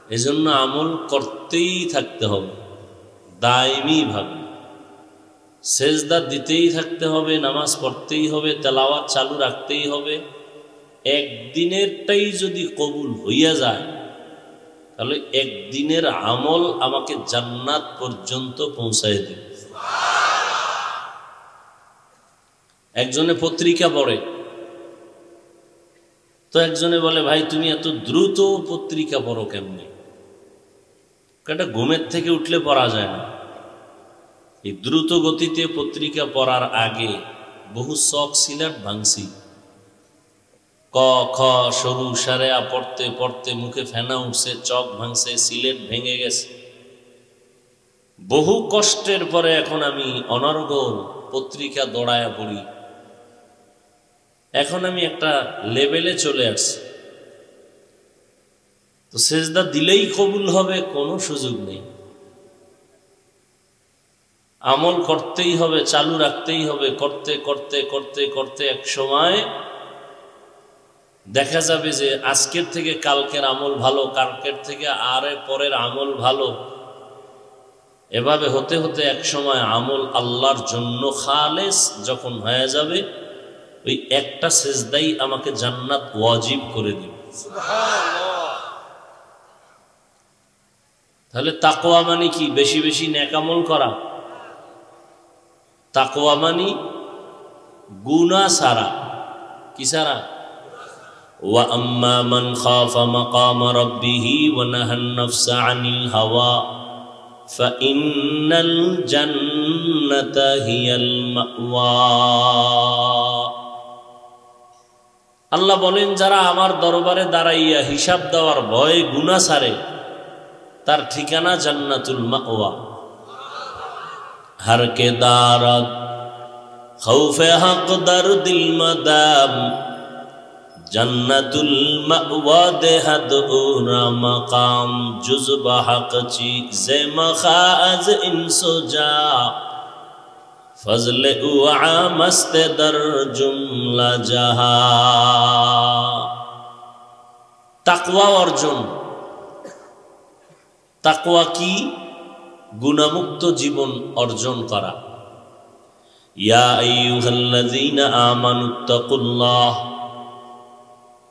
এজন্য আমল করতেই থাকতে হবে দায়মি ভাবে সেজদা দিতেই থাকতে হবে নামাজ পড়তেই হবে তেলাওয়াত চালু রাখতেই হবে একদিনেরটাই যদি কবুল হইয়া যায় তাহলে একদিনের আমল আমাকে জান্নাত পর্যন্ত পৌঁছায় দেবে একজনে পত্রিকা পড়ে তো একজনে বলে ভাই তুমি এত দ্রুত পত্রিকা পড়ো কেমনে এটা ঘুমের থেকে উঠলে পড়া যায় না এই দ্রুত গতিতে পত্রিকা পড়ার আগে বহু শখ সিলেট ভাঙছি ক খ সরু সারেয়া পড়তে পড়তে মুখে ফেনা উঠছে চক ভাঙছে সিলেট ভেঙে গেছে বহু কষ্টের পরে এখন আমি অনর্গল পত্রিকা দৌড়ায়া পড়ি এখন আমি একটা লেভেলে চলে আসছি তো সেজদা দিলেই কবুল হবে কোনো সুযোগ নেই আমল করতেই হবে চালু রাখতেই হবে করতে করতে করতে করতে এক সময় দেখা যাবে যে আজকের থেকে কালকের আমল ভালো কালকের থেকে আর পরের আমল ভালো এভাবে হতে হতে এক সময় আমল আল্লাহর জন্য খালেস যখন হয়ে যাবে ওই একটা সেজদাই আমাকে জান্নাত ওয়াজিব করে দিবে সুবহানাল্লাহ তাহলে তাকওয়া মানে কি বেশি বেশি নেক আমল করা তাকওয়া মানে গুনাহ ছাড়া কি ছাড়া ওয়া আম্মা মান খাফা মাকাম রাব্বিহি ওয়া নাহান নাফসা আনিল হাওয়া ফাইন্নাল জান্নাতা হিয়াল মাওয়া আল্লাহ বলেন যারা আমার দরবারে দাঁড়াইয়া হিসাব দেওয়ার ভয়ে গুনাহ ছাড়ে তার ঠিকানা জান্নাতুল মাওয়া हर के दारद खौफे हक दर्दिल मदाम जन्नतुल मअवा देहद उरा मकाम जुज़ब हक चीज़े मखाज इंसो जा फजल उआ मस्त दर जुमला जहा तकवा अर्जुन तकवा की गुनामुक्त जीवन अर्जन करा या अय्युहाल्लाযীনা আমানুত্তাকুল্লাহ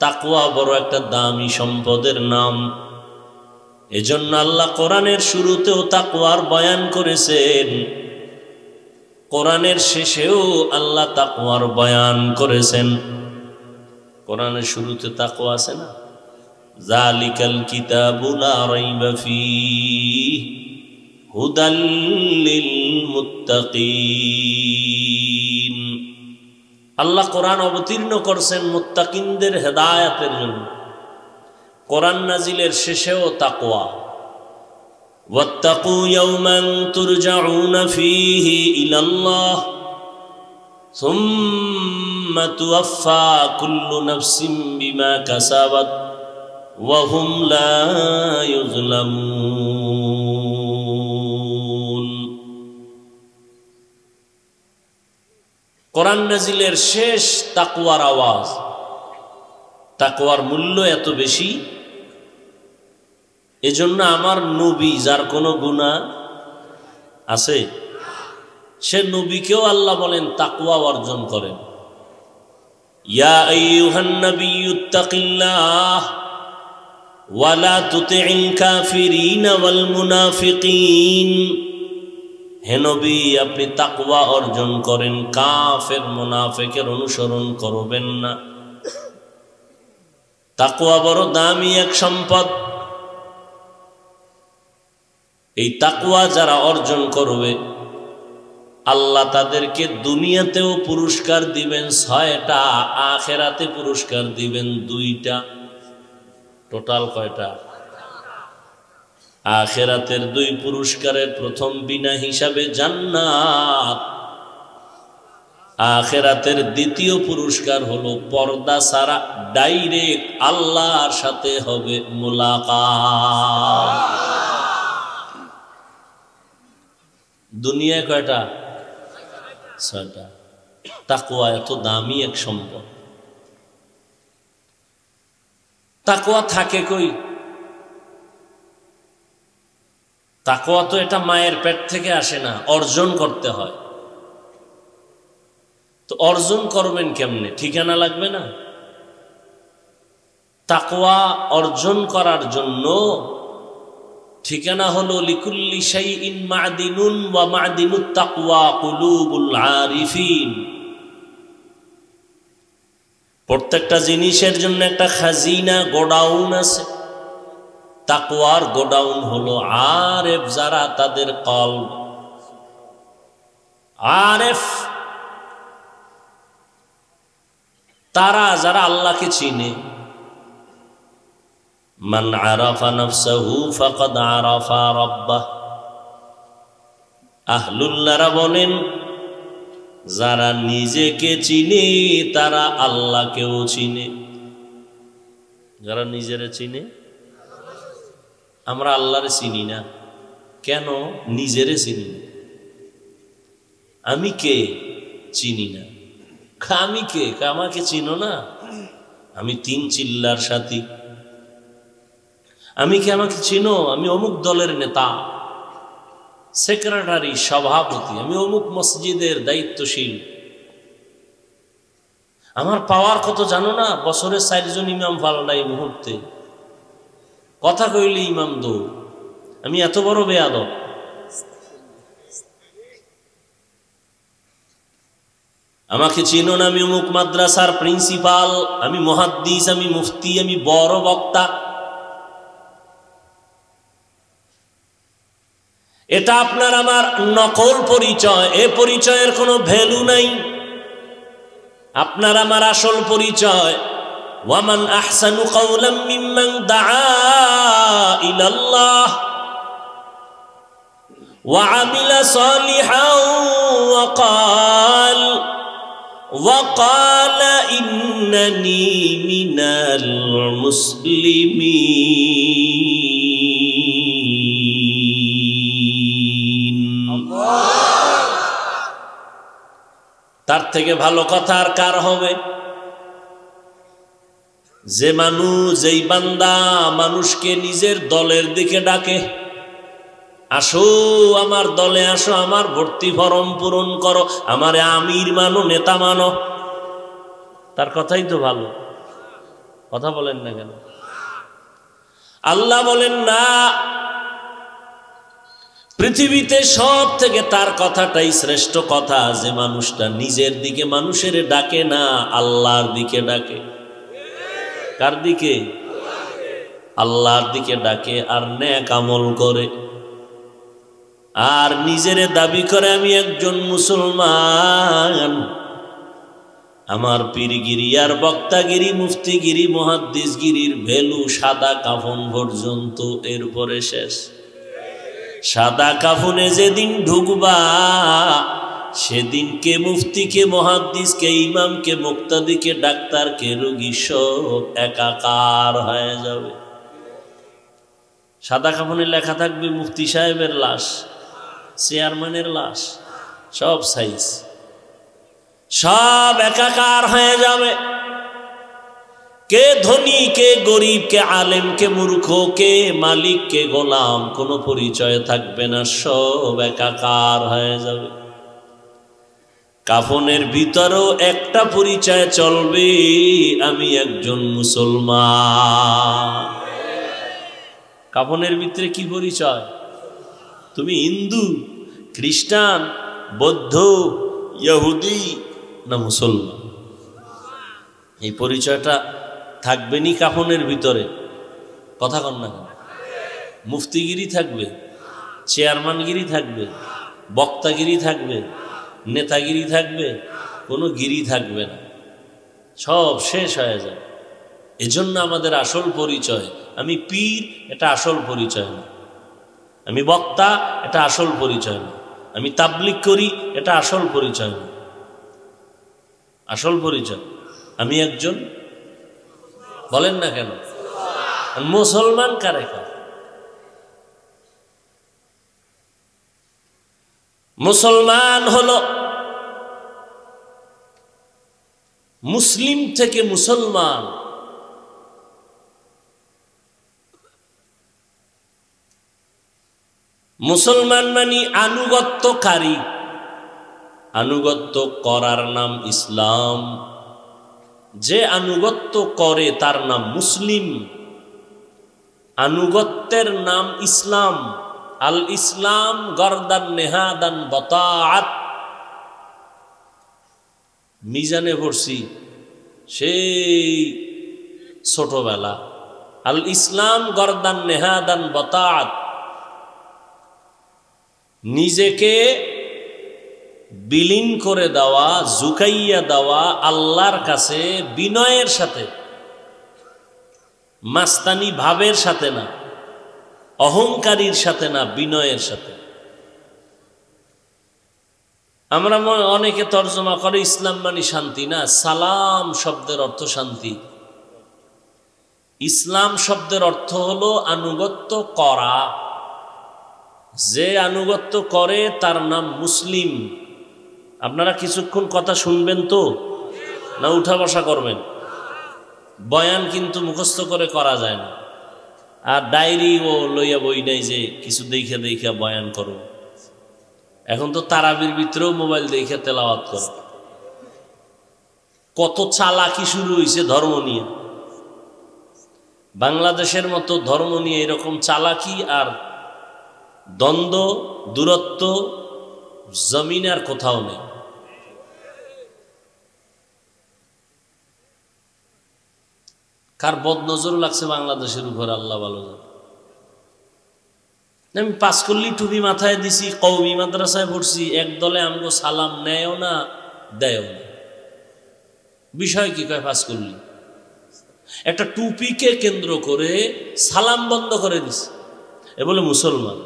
তাকওয়া বড় একটা দামি সম্পদের নাম এজন্য আল্লাহ কোরআনের শুরুতেও তাকওয়ার বয়ান করেছেন কোরআনের শেষেও আল্লাহ তাকওয়ার বয়ান করেছেন কোরআনের শুরুতে তাকওয়া আছে না যালিকাল কিতাবু লা রাইবা ফীহি হুদাল লিল মুত্তাকিন আল্লাহ কোরআন অবতীর্ণ করেছেন মুত্তাকিনদের হেদায়েতের জন্য কোরআন নাজিলের শেষেও তাকওয়া ওয়াত্তাকু ইয়াওমান তুরজাউনা ফীহি ইলাল্লাহ সুম্মা তুওয়াফা কুল্লু নাফসিন বিমা কাসাবাত ওয়া হুম লা ইউযলামুন কোরআন নাজিলের শেষ তাকওয়ার আওয়াজ তাকওয়ার মূল্য এত বেশি এজন্য আমার নবী যার কোনো গুনাহ আছে সে নবীকেও আল্লাহ বলেন তাকওয়া অর্জন করেন ইয়া আইয়ুহান নাবিয়্যুত্তাকিল্লাহ ওয়ালা তুতিল কাফিরিনা ওয়াল মুনাফিকিন, হে নবী আপনি তাকওয়া অর্জন করেন, কাফের মুনাফিকের অনুসরণ করবেন না। তাকওয়া বড় দামি এক সম্পদ। এই তাকওয়া যারা অর্জন করবে আল্লাহ তাদেরকে দুনিয়াতেও পুরস্কার দিবেন 6টা, আখিরাতে পুরস্কার দিবেন 2টা। টোটাল কয়টা? আখিরাতের 2 পুরস্কারের প্রথম বিনা হিসাবে জান্নাত, আখিরাতের দ্বিতীয় পুরস্কার হলো পর্দা ছাড়া ডাইরেক্ট আল্লাহর সাথে হবে মুলাকাত। দুনিয়ায় কয়টা? 6টা। তাকওয়া এত দামি এক সম্পদ। তাকওয়া থাকে কই? তাকওয়া তো এটা মায়ের পেট থেকে আসে না, অর্জন করতে হয়। তো অর্জন করবেন কেমনে? ঠিকানা লাগবে না? তাকওয়া অর্জন করার জন্য ঠিকানা হলো লিকুল্লি শাইইন মা'দিনুন ওয়া মা'দিনুত তাকওয়া কুলুবুল আরিফিন। প্রত্যেকটা জিনিসের জন্য একটা খাজিনা, গোডাউন আছে। তাকওয়ার গোডাউন হলো আরেফ যারা, তাদের কলব আরেফ, তারা যারা আল্লাহকে চিনে। মান আরাফা নাফসাহু ফাকাদ আরাফা রাব্বাহ। আহলুল্লাহরা বলেন যারা নিজেকে চিনে তারা আল্লাহকেও চিনে। যারা নিজেরে চিনে, আমরা আল্লাহরে চিনি না কেন? নিজেরে চিনি না। আমি কে? চিনি না। আমি কে? আমাকে চিনো না? আমি 3 চিল্লার সাথী। আমি কে? আমাকে চিনো? আমি অমুক দলের নেতা, সেক্রেটারি, সভাপতি। আমি অমুক মসজিদের দায়িত্বশীল। আমার পাওয়ার কত জানো না? বছরে 4 জন ইমাম পাল্টাই মুহূর্তে। কথা কইলে ইমাম দৌড়। আমি এত বড় বেয়াদব। আমাকে চিনো না? আমি অমুক মাদ্রাসার প্রিন্সিপাল, আমি মুহাদ্দিস, আমি মুফতি, আমি বড় বক্তা। এটা আপনার আমার নকল পরিচয়। এ পরিচয়ের কোনো ভ্যালু নাই। আপনার আমার আসল পরিচয় ওয়ামান আহসানু কাওলাম মিম্মান দাআ ইলাল্লাহ ওয়া আমিলা সালিহান ওয়া ক্বালা ইন্নানী মিনাল মুসলিমিন। তার থেকে ভালো কথা আর কার হবে? যে মানুষ, যেই বান্দা মানুষকে নিজের দলের দিকে ডাকে, আসো আমার দলে আসো, আমার ভর্তি ফরম পূরণ করো, আমারে আমির মানো, নেতা মানো, তার কথাই তো ভালো। কথা বলেন না কেন? আল্লাহ বলেন না, পৃথিবীতে সব থেকে তার কথাটাই শ্রেষ্ঠ কথা, যে মানুষটা নিজের দিকে মানুষের ডাকে না, আল্লাহর দিকে ডাকে। কার দিকে? আল্লাহর দিকে ডাকে আর নেক আমল করে। আর নিজের দাবি করে আমি একজন মুসলমান। আমার পীরগিরি আর বক্তাগিরি, মুফতিগিরি, মুহাদ্দিসগিরির ভ্যালু সাদা কাফন পর্যন্ত, এরপরে শেষ। সাদা কাফনে যেদিন ঢুকবা সেদিন কে মুফতি, কে মুহাদ্দিস, কে ইমাম, কে মুক্তাদি, কে ডাক্তার, কে রোগী সব একাকার হয়ে যাবে। সাদা কাফনে লেখা থাকবে মুফতি সাহেবের লাশ, চেয়ারম্যানের লাশ, সব সাইজ, সব একাকার হয়ে যাবে। কে ধনী, কে গরিব, কে আলেম, কে মূর্খ, কে মালিক, কে গোলাম, কোনো পরিচয় থাকবে না, সব একাকার হয়ে যাবে। কাফনের ভিতরেও একটা পরিচয় চলবে, আমি একজন মুসলমান। কাফনের ভিতরে কি পরিচয়? তুমি হিন্দু, খ্রিস্টান, বৌদ্ধ, ইহুদি না মুসলমান? এই পরিচয়টা থাকবে নি কাফনের ভিতরে? কথা কন না কেন? মুফতিগিরি থাকবে, চেয়ারম্যানগিরি থাকবে, বক্তাগিরি থাকবে, নেতাগিরি থাকবে, কোনো গিরি থাকবে না, সব শেষ হয়ে যায়। এজন্য আমাদের আসল পরিচয়, আমি পীর, এটা আসল পরিচয় না। আমি বক্তা, এটা আসল পরিচয় না। আমি তাবলিগ করি, এটা আসল পরিচয় না। আসল পরিচয় আমি একজন, বলেন না কেন, মুসলমান। কারে কার? মুসলমান হলো মুসলিম থেকে মুসলমান। মুসলমান মানে আনুগত্যকারী। আনুগত্য করার নাম ইসলাম। যে আনুগত্য করে তার নাম মুসলিম। আনুগত্যের নাম ইসলাম। আল ইসলাম গরদান নেহাদান বতাআত। মিজানে পড়ছি সেই ছোটবেলা, আল ইসলাম গরদান নেহাদান বতাআত। নিজেকে বিলীন করে দেওয়া, ঝুঁকাইয়া দেওয়া আল্লাহর কাছে বিনয়ের সাথে, মাস্তানি ভাবের সাথে না, অহংকারীর সাথে না, বিনয়ের সাথে। আমরা অনেকে তর্জমা করে ইসলাম মানে শান্তি। না, সালাম শব্দের অর্থ শান্তি। ইসলাম শব্দের অর্থ হলো আনুগত্য করা। যে আনুগত্য করে তার নাম মুসলিম। আপনারা কিছুক্ষণ কথা শুনবেন তো, না উঠা বসা করবেন? বয়ান কিন্তু মুখস্থ করে করা যায় না। আর ডায়েরি ও লইয়া বই নাই যে কিছু দেখে দেখে বয়ান করো। এখন তো তারাবির ভিতরেও মোবাইল দেখে তেলাওয়াত করো। কত চালাকি শুরু হয়েছে ধর্ম নিয়ে। বাংলাদেশের মতো ধর্ম নিয়ে এরকম চালাকি আর দ্বন্দ্ব, দূরত্ব জমিন আর কোথাও নেই। কার বদনজর লাগছে বাংলাদেশের উপর আল্লাহ ভালো জানে। আমি পাঁচকল্লি টুপি মাথায় দিছি, কওমি মাদ্রাসায় পড়ছি, এক দলে আমগো সালাম নেয়ও না, দেয়ও না। বিষয় কি? কয় পাঁচকল্লি একটা টুপিকে কেন্দ্র করে সালাম বন্ধ করে দিছে, এ বলে মুসলমান।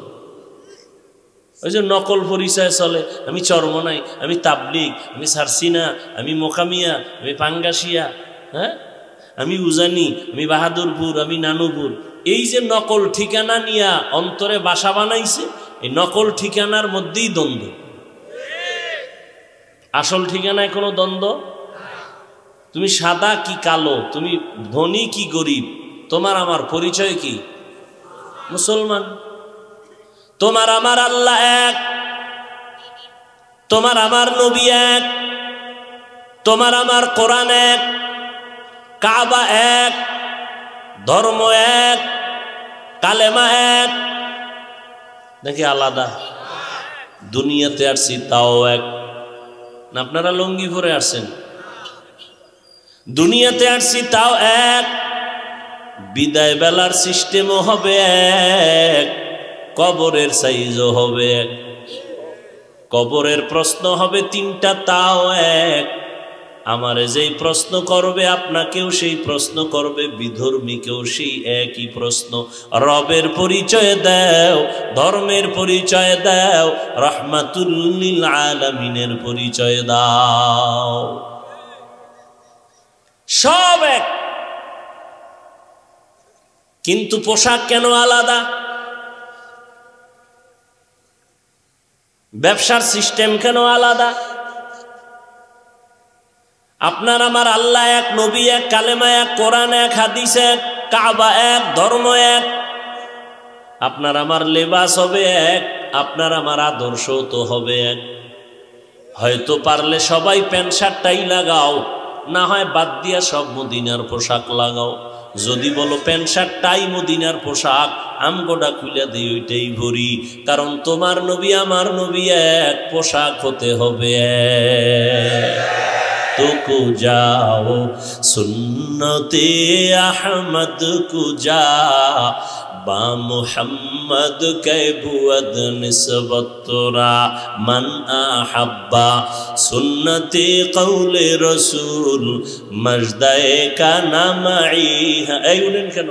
ওই যে নকল পরিচয় চলে, আমি চরমনাই, আমি তাবলিগ, আমি সারসিনা, আমি মোকামিয়া, আমি পাঙ্গাসিয়া, হ্যাঁ, আমি উজানি, আমি বাহাদুরপুর, আমি নানুপুর। এই যে নকল ঠিকানা নিয়া অন্তরে বাসা বানাইছে, এই নকল ঠিকানার মধ্যেই দ্বন্দ্ব। আসল ঠিকানায় কোনো দ্বন্দ্ব। তুমি সাদা কি কালো, তুমি ধনী কি গরিব, তোমার আমার পরিচয় কি? মুসলমান। তোমার আমার আল্লাহ এক, তোমার আমার নবী এক, তোমার আমার কোরআন এক, কাবা এক, ধর্ম এক, কালেমা এক, নাকি আলাদা? দুনিয়াতে আসছি তাও এক না? আপনারা লুঙ্গি পরে আসছেন। দুনিয়াতে আসছি তাও এক। বিদায় বেলার সিস্টেমও হবে এক, কবরের সাইজও হবে এক। কবরের প্রশ্ন হবে তিনটা, তাও এক। আমারে যেই প্রশ্ন করবে আপনাকেও সেই প্রশ্ন করবে, বিধর্মীকেও সেই একই প্রশ্ন। রবের পরিচয় দাও, ধর্মের পরিচয় দাও, রাহমাতুল লিল আলামিনের পরিচয় দাও। সব এক, কিন্তু পোশাক কেন আলাদা? ব্যবসার সিস্টেম কেন আলাদা? আপনার আমার আল্লাহ এক, নবী এক, কালেমা এক, কোরআন এক, হাদিস এক, কাবা এক, ধর্ম এক। আপনার আমার লেবাস হবে এক, আপনার আমার আদর্শ তো হবে এক। হয়তো পারলে সবাই প্যান্ট শার্টটাই লাগাও, না হয় বাদ দিয়া সব মদিনার পোশাক লাগাও। যদি বলো প্যান্ট শার্টটাই মদিনার পোশাক, আমগোটা খুলে দিই ওইটাই ভরি, কারণ তোমার নবী আমার নবী এক, পোশাক হতে হবে তো যাও সুন্নতে আহমদ কুজা বা মুহাম্মদ কে বুয়দ নিসবত তোরা মান আহাব্বা সুন্নতে কৌলে রসুল মজদায়ে কা নামাই। এই উঠেন কেন,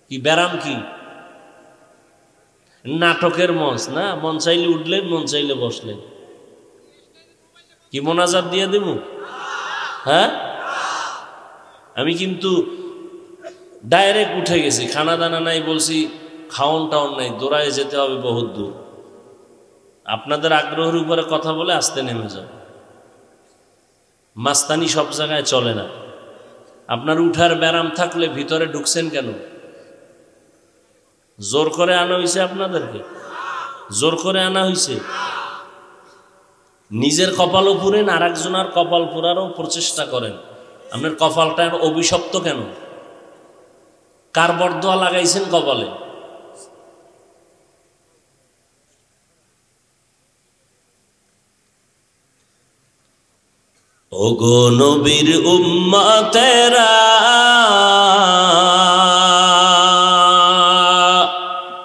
কি ব্যারাম, কি নাটকের মঞ্চ না? মন চাইলে উঠলেন, মন চাইলে বসলেন। কি মোনাজাত দিয়ে দেব? হ্যাঁ, আমি কিন্তু ডাইরেক্ট উঠে গেছি, খানা দানা নাই, বলছি খাওন টাউন নাই, দৌড়ায় যেতে হবে বহুত দূর। আপনাদের আগ্রহের উপরে কথা বলে আস্তে নেমে যাব। মাস্তানি সব জায়গায় চলে না। আপনার উঠার ব্যারাম থাকলে ভিতরে ঢুকছেন কেন? জোর করে আনা হয়েছে আপনাদেরকে? জোর করে আনা হয়েছে? নিজের কপালও পুরেন, আর একজনের কপাল পুরারও প্রচেষ্টা করেন। আপনার কপালটা অভিশপ্ত কেন? কার বরদোয়া লাগাইছেন কপালে? ওগো নবীর উম্মতেরা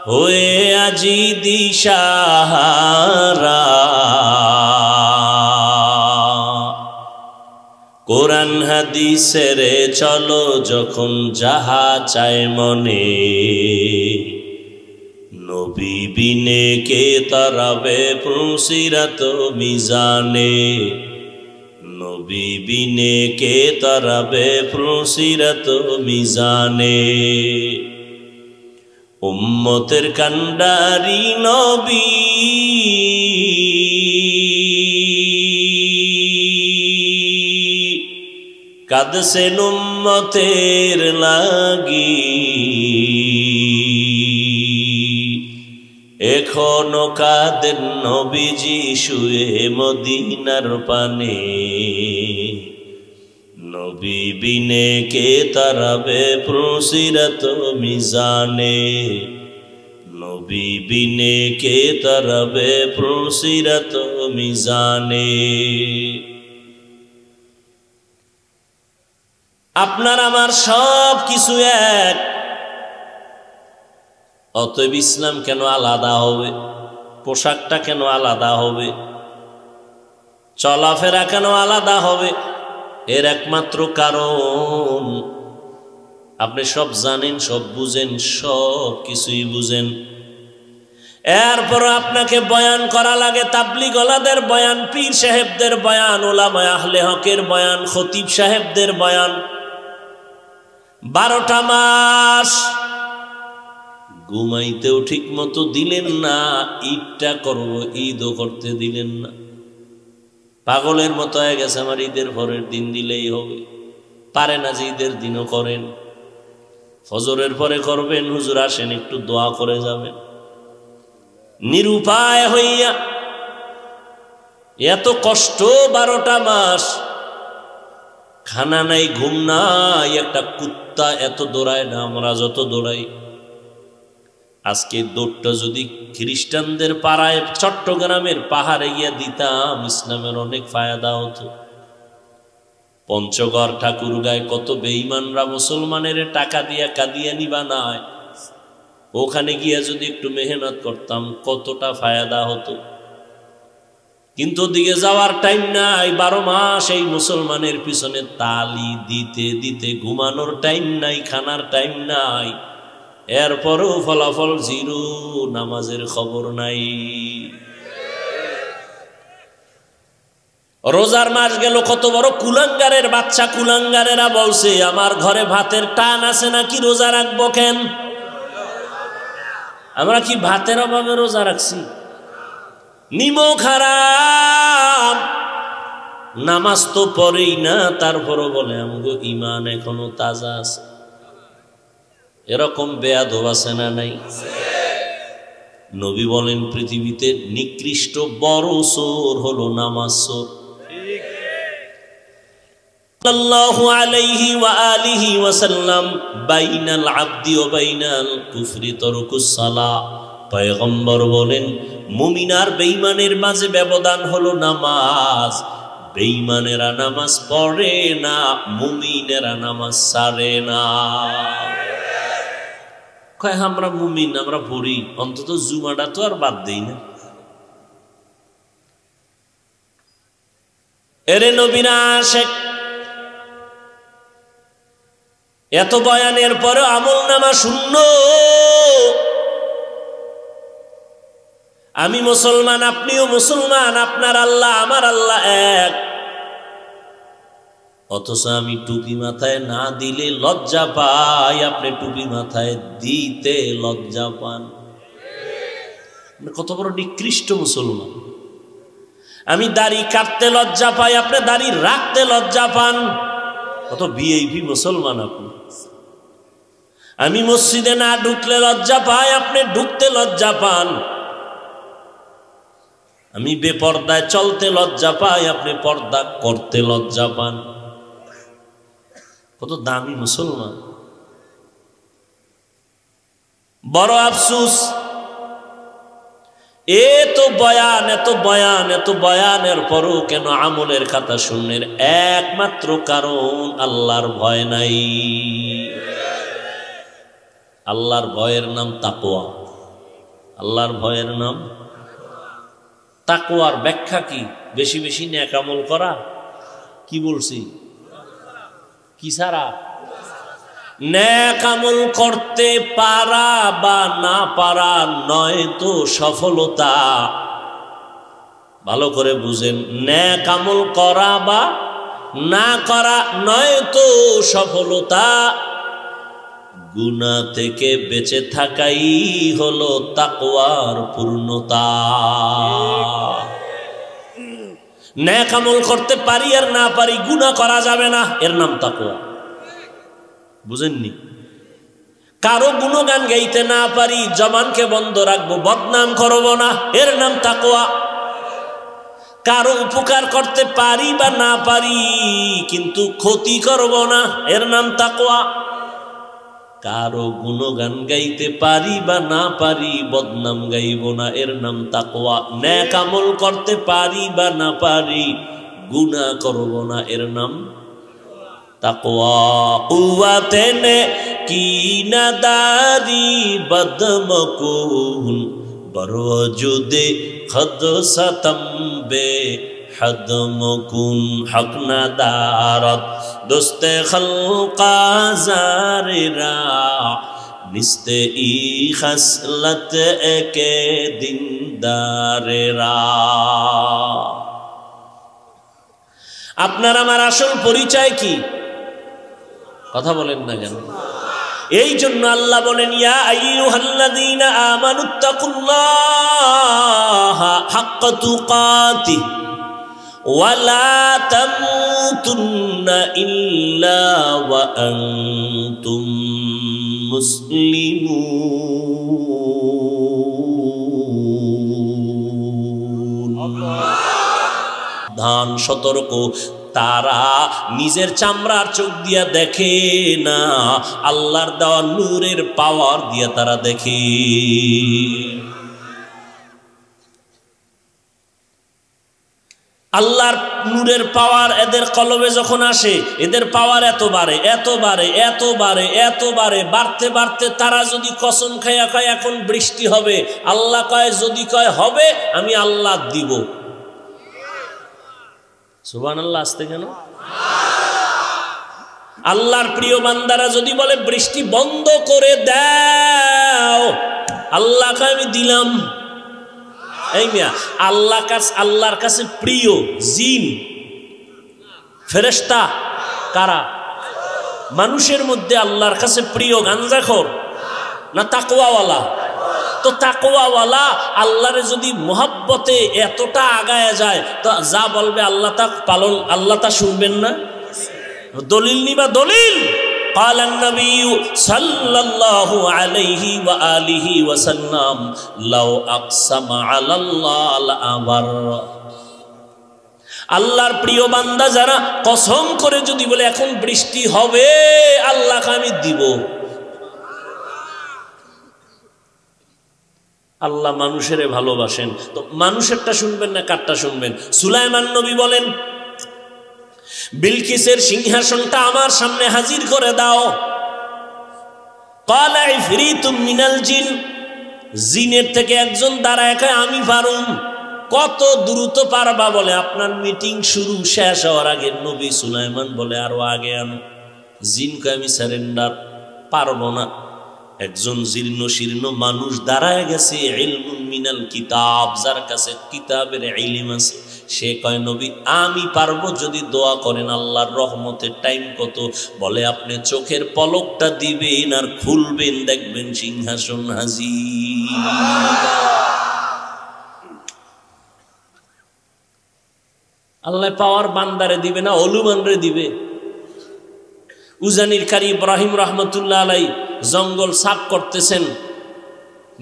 হয়ে আজি দিশাহারা, কোরআন হাদিসের চলো যখন যাহা চায় মনে, নবী বিনে কে তারাবে পুসিরাত মিজানে, নবী বিনে কে তারাবে পুসিরাত মিজানে। উম্মতের কান্ডারি নবী কাঁদছেন উম্মতের লাগি, এখনো কাঁদেন নবীজি শুয়ে মদিনার পানে, নবী বিনে কে তারাবে পুসিরাত মিজানে, নবী বিনে কে তারাবে পুসিরাত মিজানে। আপনার আমার সব কিছু এক, অতএব ইসলাম কেন আলাদা হবে? পোশাকটা কেন আলাদা হবে? চলাফেরা কেন আলাদা হবে? এর একমাত্র কারণ আপনি সব জানেন, সব বুঝেন, সব কিছুই বুঝেন, এরপর আপনাকে বয়ান করা লাগে। তাবলীগ ওয়ালাদের বয়ান, পীর সাহেবদের বয়ান, উলামায়ে আহলে হকের বয়ান, খতিব সাহেবদের বয়ান। 12টা মাস ঘুমাইতেও ঠিক মতো দিলেন না, ঈদটা করবো ঈদও করতে দিলেন না। পাগলের মতো হয়ে গেছে, আমার ঈদের পরের দিন দিলেই হবে। পারে না যে ঈদের দিনও করেন, ফজরের পরে করবেন, হুজুর আসেন একটু দোয়া করে যাবেন। নিরুপায় হইয়া এত কষ্ট, 12টা মাস খানা নাই, ঘুম নাই, একটা কুত্তা এত দৌড়ায় না আমরা যত দৌড়াই। আজকে দৌড়টা যদি খ্রিস্টানদের পাড়ায় চট্টগ্রামের পাহাড়ে গিয়া দিতাম, ইসলামের অনেক ফায়দা হতো। পঞ্চগড় ঠাকুরগাঁয় কত বেঈমানরা মুসলমানের টাকা দিয়া কাদিয়ানি বানায়, ওখানে গিয়া যদি একটু মেহনত করতাম কতটা ফায়দা হতো। কিন্তু ওদিকে যাওয়ার টাইম নাই, 12 মাস এই মুসলমানের পিছনে তালি দিতে দিতে ঘুমানোর টাইম নাই, খানার টাইম নাই, এরপরেও ফলাফল জিরো, নামাজের খবর নাই। রোজার মাস গেল, কত বড় কুলাঙ্গারের বাচ্চা কুলাঙ্গারেরা বলছে আমার ঘরে ভাতের টান আছে নাকি, রোজা রাখবো কেন? আমরা কি ভাতের অভাবে রোজা রাখছি? নিমক হারাম, নামাজ তো পড়েই না, তারপরও বলে আমগো ঈমান এখনো তাজা আছে। এরকম বেয়াদব আছে না নাই? নবী বলেন পৃথিবীতে নিকৃষ্ট বড় চোর হলো নামাজ চোর। সাল্লাল্লাহু আলাইহি ওয়া আলিহি ওয়াসাল্লাম বাইনাল আবদি ওয়া বাইনাল কুফরি তারকুস সালাহ। পয়গম্বর বলেন মুমিন আর বেঈমানের মাঝে ব্যবধান হলো নামাজ। বেঈমানেরা নামাজ পড়ে না, মুমিনেরা নামাজ ছাড়ে না। কয় আমরা মুমিন, আমরা পড়ি, অন্তত জুমাটা তো আর বাদ দেই না। এরে নবীনা আশেক, এত বয়ানের পরে আমল নামা শূন্য। আমি মুসলমান, আপনিও মুসলমান, আপনার আল্লাহ আমার আল্লাহ এক। অথচ আমি টুপি মাথায় না দিলে লজ্জা পাই, আপনি টুপি মাথায় দিতে লজ্জা পান। কত বড় নিকৃষ্ট মুসলমান। আমি দাড়ি কাটতে লজ্জা পাই, আপনি দাড়ি রাখতে লজ্জা পান। কত ভিআইপি মুসলমান আপনি। আমি মসজিদে না ঢুকলে লজ্জা পাই, আপনি ঢুকতে লজ্জা পান। আমি বেপর্দায় চলতে লজ্জা পাই, আপনি পর্দা করতে লজ্জা পান। কত দামি মুসলমান। বড় আফসোস, এত বয়ান এত বয়ান এত বয়ানের পরও কেন আমলের খাতা শূন্যের? একমাত্র কারণ আল্লাহর ভয় নাই। আল্লাহর ভয়ের নাম তাকওয়া। আল্লাহর ভয়ের নাম তাকওয়ার ব্যাখ্যা কি? বেশি বেশি নেক আমল করা। কি বলছি? কি ছাড়া? নেক আমল করতে পারা বা না পারা নয় তো সফলতা। ভালো করে বুঝেন, নেক আমল করা বা না করা নয় তো সফলতা। গুনাহ থেকে বেঁচে থাকাই হলো তাকওয়ার পূর্ণতা। নেক আমল করতে পারি আর না পারি, গুনাহ করা যাবে না, এর নাম তাকওয়া। বুঝেননি? কারো গুণগান গাইতে না পারি, জবানকে বন্ধ রাখবো, বদনাম করব না, এর নাম তাকওয়া। কারো উপকার করতে পারি বা না পারি, কিন্তু ক্ষতি করব না, এর নাম তাকওয়া। কারো গুণগান গাইতে পারি বা না পারি, বদনাম গাইব না, এর নাম তাকওয়া। নেক আমল করতে পারি বা না পারি, গুনাহ করব না, এর নাম তাকওয়া। কুওয়াতে নে কি নাদারি বদমকুন বরওজুদে খদ সতম্বে হদমকুন হক নাদারত দোস্তে খলকা জারেরা নিস্তে ই খসলত একে দিনদারেরা। আপনার আমার আসল পরিচয় কি? কথা বলেন না কেন? এই জন্য আল্লাহ বলেন, ইয়া আইয়ুহাল্লাযীনা আমানুত্তাকুল্লাহা হাক্কা তুকাতিহি ওয়া লা তামুতুন্না ইল্লা ওয়া আনতুম মুসলিমুন। ধান সতর্ক, তারা নিজের চামড়ার চোখ দিয়া দেখে না, আল্লাহর দেওয়া নূরের পাওয়ার দিয়া তারা দেখে। আল্লাহর নূরের পাওয়ার এদের কলবে যখন আসে, এদের পাওয়ার এত বাড়ে এত বাড়ে এত বাড়ে এত বাড়ে, বাড়তে বাড়তে তারা যদি কসম খাইয়া কয় এখন বৃষ্টি হবে, আল্লাহ কয় যদি কয় হবে আমি আল্লাহ দিব। সুবহানাল্লাহ। আসতে কেন? আল্লাহর প্রিয় বান্দারা যদি বলে বৃষ্টি বন্ধ করে দাও, আল্লাহ কয় আমি দিলাম। এই মিয়া, আল্লাহর কাছে প্রিয় জিন ফেরেশতা কারা? মানুষের মধ্যে আল্লাহর কাছে প্রিয় গাঞ্জাখোর না তাকওয়াওয়ালা? তো তাকওয়াওয়ালা আল্লাহরে যদি মুহাব্বতে এতটা আগায় যায়, তো যা বলবে আল্লাহ তা পালন, আল্লাহ তা শুনবেন না? দলিল নিবা দলিল। قال النبي صلى الله عليه وآله وسلم لو أقسم على الله لأبر। আল্লাহর প্রিয় বান্দা যারা কসম করে যদি বলে এখন বৃষ্টি হবে, আল্লাহকে আমি দিব। আল্লাহ মানুষের ভালোবাসেন, তো মানুষেরটা শুনবেন না কারটা শুনবেন? সুলাইমান নবী বলেন, বিলকিসের সিংহাসনটা আমার সামনে হাজির করে দাও। ক্বালা ইফরিতুম মিনাল জিন, জিনের থেকে একজন দাঁড়ায় কয় আমি পারুম। কত দ্রুত পারবা? বলে আপনার মিটিং শুরু শেষ হওয়ার আগে। নবী সুলাইমান বলে আরো আগে আনো। জিন কয় আমি সারেন্ডার, পারবো না। একজন জীর্ণ শীর্ণ মানুষ দাঁড়ায় গেছে, ইলমুন মিনাল কিতাব, যার কাছে কিতাবের ইলম আছে, সে কয় নবী আমি পারবো যদি দোয়া করেন। আল্লাহর রহমতের টাইম কত? বলে আপনি চোখের পলকটা দিবেন আর খুলবেন, দেখবেন সিংহাসন হাজির। আল্লাহ পাওয়ার বান্দারে দিবে না, অলুমানরে দিবে। উজানির কারি ইব্রাহিম রহমতুল্লাহ আলাই জঙ্গল সাফ করতেছেন,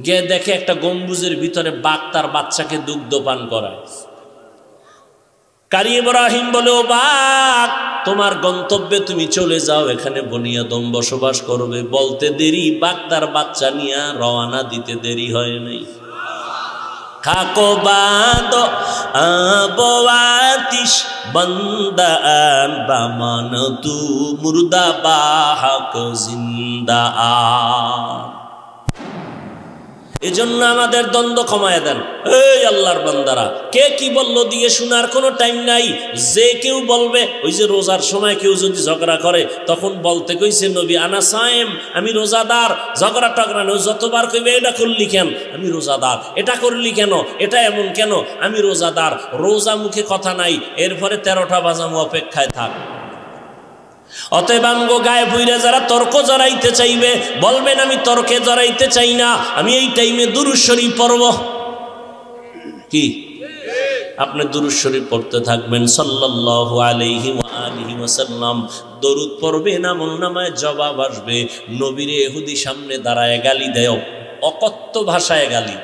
গিয়ে দেখে একটা গম্বুজের ভিতরে বাঘ তার বাচ্চাকে দুগ্ধ পান করায়। কারি ইব্রাহিম বলে, ও বাঘ, তোমার গন্তব্যে তুমি চলে যাও, এখানে বনি আদম বসবাস করবে। বলতে দেরি, বাঘ তার বাচ্চা নিয়ে রওনা দিতে দেরি হয় নাই। খাকো বাদ আবওয়াতিশ বন্দান বামান তু মুর্দা বাহক জিন্দা। এজন্য আমাদের দ্বন্দ্ব কমায় দেন। এই আল্লাহর বান্দারা, কে কি বললো দিয়ে শোনার কোনো টাইম নাই। যে কেউ বলবে, ওই যে রোজার সময় কেউ যদি ঝগড়া করে, তখন বলতে কইছে নবী আনা সায়েম, আমি রোজাদার। ঝগড়া টগড়া নয়, যতবার কইবে এটা করলি কেন, আমি রোজাদার, এটা করলি কেন, এটা এমন কেন, আমি রোজাদার। রোজা মুখে কথা নাই, এরপরে 13টা বাজামো অপেক্ষায় থাক। অতএব আমগো গায়ে বইরে যারা তর্ক জড়াইতে চাইবে, বলবেন আমি তর্কে জড়াইতে চাই না, আমি এই টাইমে দুরূদ শরীফ পড়ব। কি আপনি দুরূদ শরীফ পড়তে থাকবেন, সাল্লাল্লাহু আলাইহি ওয়া আলিহি ওয়াসাল্লাম। দরুদ পড়বেন, আমলনামায় জবাব আসবে। নবীরে ইহুদি সামনে দাঁড়ায় গালি দেয়, অকথ্য ভাষায় গালি।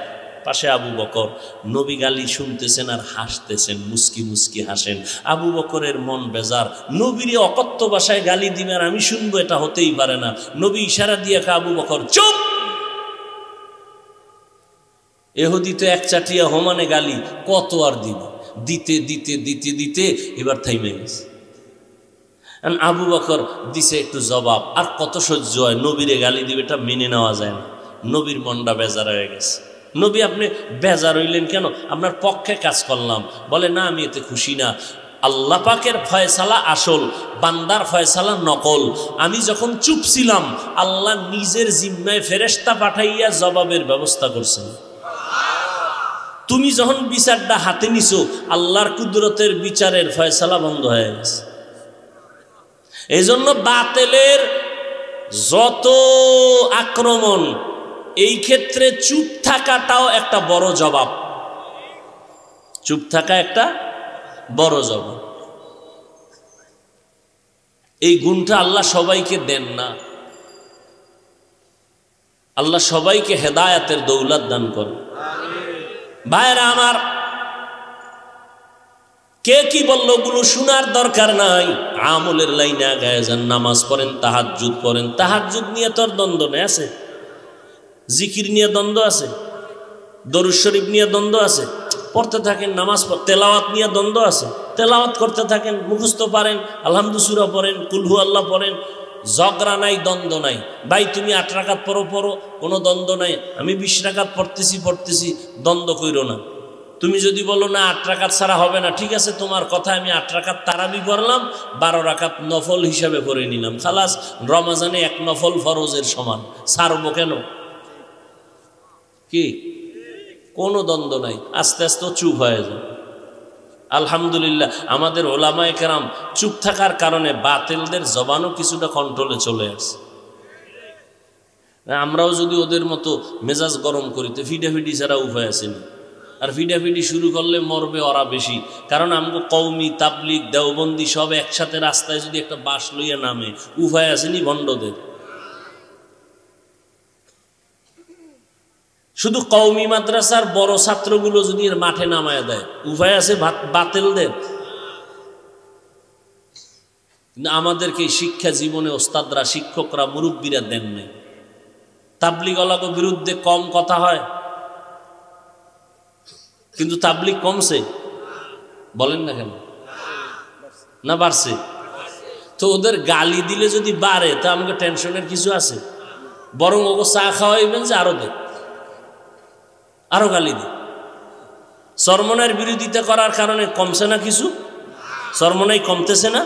পাশে আবু বকর, নবী গালি শুনতেছেন আর হাসতেছেন, মুস্কি মুস্কি হাসেন। আবু বকরের মন বেজার, নবীরে অকথ্য ভাষায় গালি দিবে আর আমি শুনবো, এটা হতেই পারে না। নবী ইশারা দিয়ে আবু বকর চুপ। ইহুদি তো এক চাটিয়া হমানে গালি, কত আর দিব, দিতে দিতে দিতে দিতে এবার থাইমে গেছে। আবু বকর দিছে একটু জবাব, আর কত সহ্য হয়, নবীরে গালি দিবে, এটা মেনে নেওয়া যায় না। নবীর মনটা বেজার হয়ে গেছে। নবী আপনি বেজার হইলেন কেন? আপনার পক্ষে কাজ করলাম। বলে না, আমি এতে খুশি না। আল্লাহ পাকের ফয়সালা আসল, বান্দার ফয়সালা নকল। আমি যখন চুপ ছিলাম, আল্লাহ নিজের জিম্মায় ফেরেশতা পাঠাইয়া জবাবের ব্যবস্থা করছেন। তুমি যখন বিচারটা হাতে নিছো, আল্লাহর কুদরতের বিচারের ফয়সালা বন্ধ হয়ে গেছে। এই জন্য বাতিলের যত আক্রমণ, এই ক্ষেত্রে চুপ থাকাটাও একটা বড় জবাব। চুপ থাকা একটা বড় জবাব। এই গুণটা আল্লাহ সবাইকে দেন না। আল্লাহ সবাইকে হেদায়েতের দৌলত দান করেন। ভাইরা আমার, কে কি বলল ওগুলো শোনার দরকার নাই। আমলের লাইনে আগায় যান, নামাজ পড়েন, তাহাজ্জুদ করেন। তাহাজ্জুদ নিয়ে তোর দ্বন্দ্ব নেই, আছে? জিকির নিয়ে দ্বন্দ্ব আছে, দরুদ শরীফ নিয়ে দ্বন্দ্ব আছে, পড়তে থাকেন। নামাজ তেলাওয়াত নিয়ে দ্বন্দ্ব আছে, তেলাওয়াত করতে থাকেন, মুখস্থ পারেন, আলহামদুলিল্লাহ সূরা পড়েন, কুলহু আল্লাহ পড়েন। ঝগড়া নাই, দ্বন্দ্ব নাই। ভাই তুমি 8 রাকাত পড়ো, কোনো দ্বন্দ্ব নাই। আমি 20 রাকাত পড়তেছি, দ্বন্দ্ব কইরো না। তুমি যদি বলো না 8 রাকাত ছাড়া হবে না, ঠিক আছে, তোমার কথা, আমি 8 রাকাত তারাবি পড়লাম, 12 রাকাত নফল হিসাবে পড়ে নিলাম, খালাস। রমাজানে 1 নফল ফরজের সমান, ছাড়বো কেন? কি কোনো দ্বন্দ্ব নাই। আস্তে আস্তে চুপ হয়ে যায়। আলহামদুলিল্লাহ, আমাদের ওলামায়ে কেরাম চুপ থাকার কারণে বাতিলদের জবানও কিছুটা কন্ট্রোলে চলে আসে। আমরাও যদি ওদের মতো মেজাজ গরম করি, তো ফিডাফিডি ছাড়া উপায় আসেনি। আর ফিডাফিডি শুরু করলে মরবে ওরা বেশি। কারণ আমগো কওমি, তাবলিগ, দেওবন্দি সব একসাথে রাস্তায় যদি একটা বাস লইয়া নামে, উপায় আসেনি ভণ্ডদের। শুধু কওমি মাদ্রাসার বড় ছাত্রগুলো যদি এর মাঠে নামায় দেয়, উপায় আছে বাতিলদের? কিন্তু আমাদেরকে শিক্ষা জীবনে ওস্তাদরা, শিক্ষকরা, মুরব্বীরা দেন নাই। তাবলিগওয়ালাদের বিরুদ্ধে কম কথা হয়, কিন্তু তাবলিগ কমছে? বলেন না কেন? না বাড়ছে? তো ওদের গালি দিলে যদি বাড়ে তা আমাকে টেনশনের কিছু আছে? বরং ওকে চা খাওয়াইবেন যে আরো দে, আরো গালি দে। চরমনার বিরোধিতা করার কারণে কমছে না কিছু? চরমনাই কমতেছে না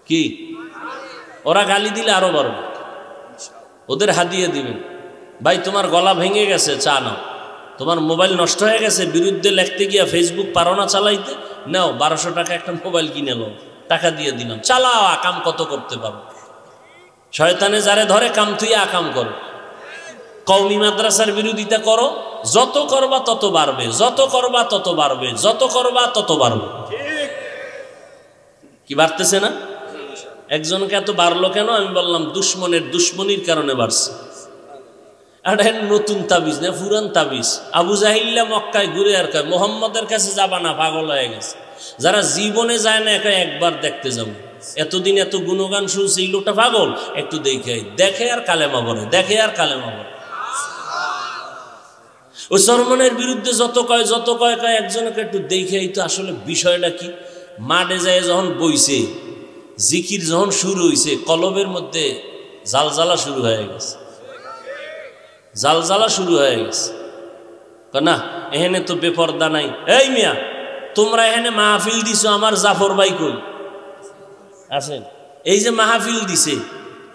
কি? ওরা গালি দিলে আরো বাড়বে। ওদের হাদিয়ে দিবেন, ভাই তোমার গলা ভেঙে গেছে, চা নাও। তোমার মোবাইল নষ্ট হয়ে গেছে, বিরুদ্ধে লিখতে গিয়া ফেসবুক পারো না চালাইতে, নাও 1200 টাকা একটা মোবাইল কিনে নাও, টাকা দিয়ে দিলাম, চালাও, আকাম কত করতে পারো। শয়তানে যারে ধরে কাম তুই আকাম করো। কওমি মাদ্রাসার বিরোধিতা করো, যত করবা তত বাড়বে, যত করবা তত বাড়বে, যত করবা তত বাড়বে। কি বাড়তেছে না? একজনকে এত বাড়লো কেন? আমি বললাম দুশ্মনের দুশ্মনির কারণে বাড়ছে। এটা নতুন তাবিজ না, পুরান তাবিজ। আবু জাহিল্লা মক্কায় ঘুরে আর কয় মোহাম্মদের কাছে যাবা না, পাগল হয়ে গেছে। যারা জীবনে যায় না একা একবার দেখতে যাবো, এতদিন এত গুণগান শুনছে, এই লোকটা পাগল, একটু দেখে, দেখে আর কালেমা বলে, দেখে আর কালেমা বলে। ওই সরমনের বিরুদ্ধে যত কয় একজনকে একটু দেখে, তো আসলে বিষয়টা কি। মাঠে যায় যখন বইছে, জিকির যখন শুরু হয়েছে, কলবের মধ্যে জালজালা শুরু হয়ে গেছে, জালজালা শুরু হয়ে গেছে। না এখানে তো বেপর্দা নাই। এই মিয়া, তোমরা এখানে মাহফিল দিছো, আমার জাফর ভাই কই আছেন? এই যে মাহফিল দিছে,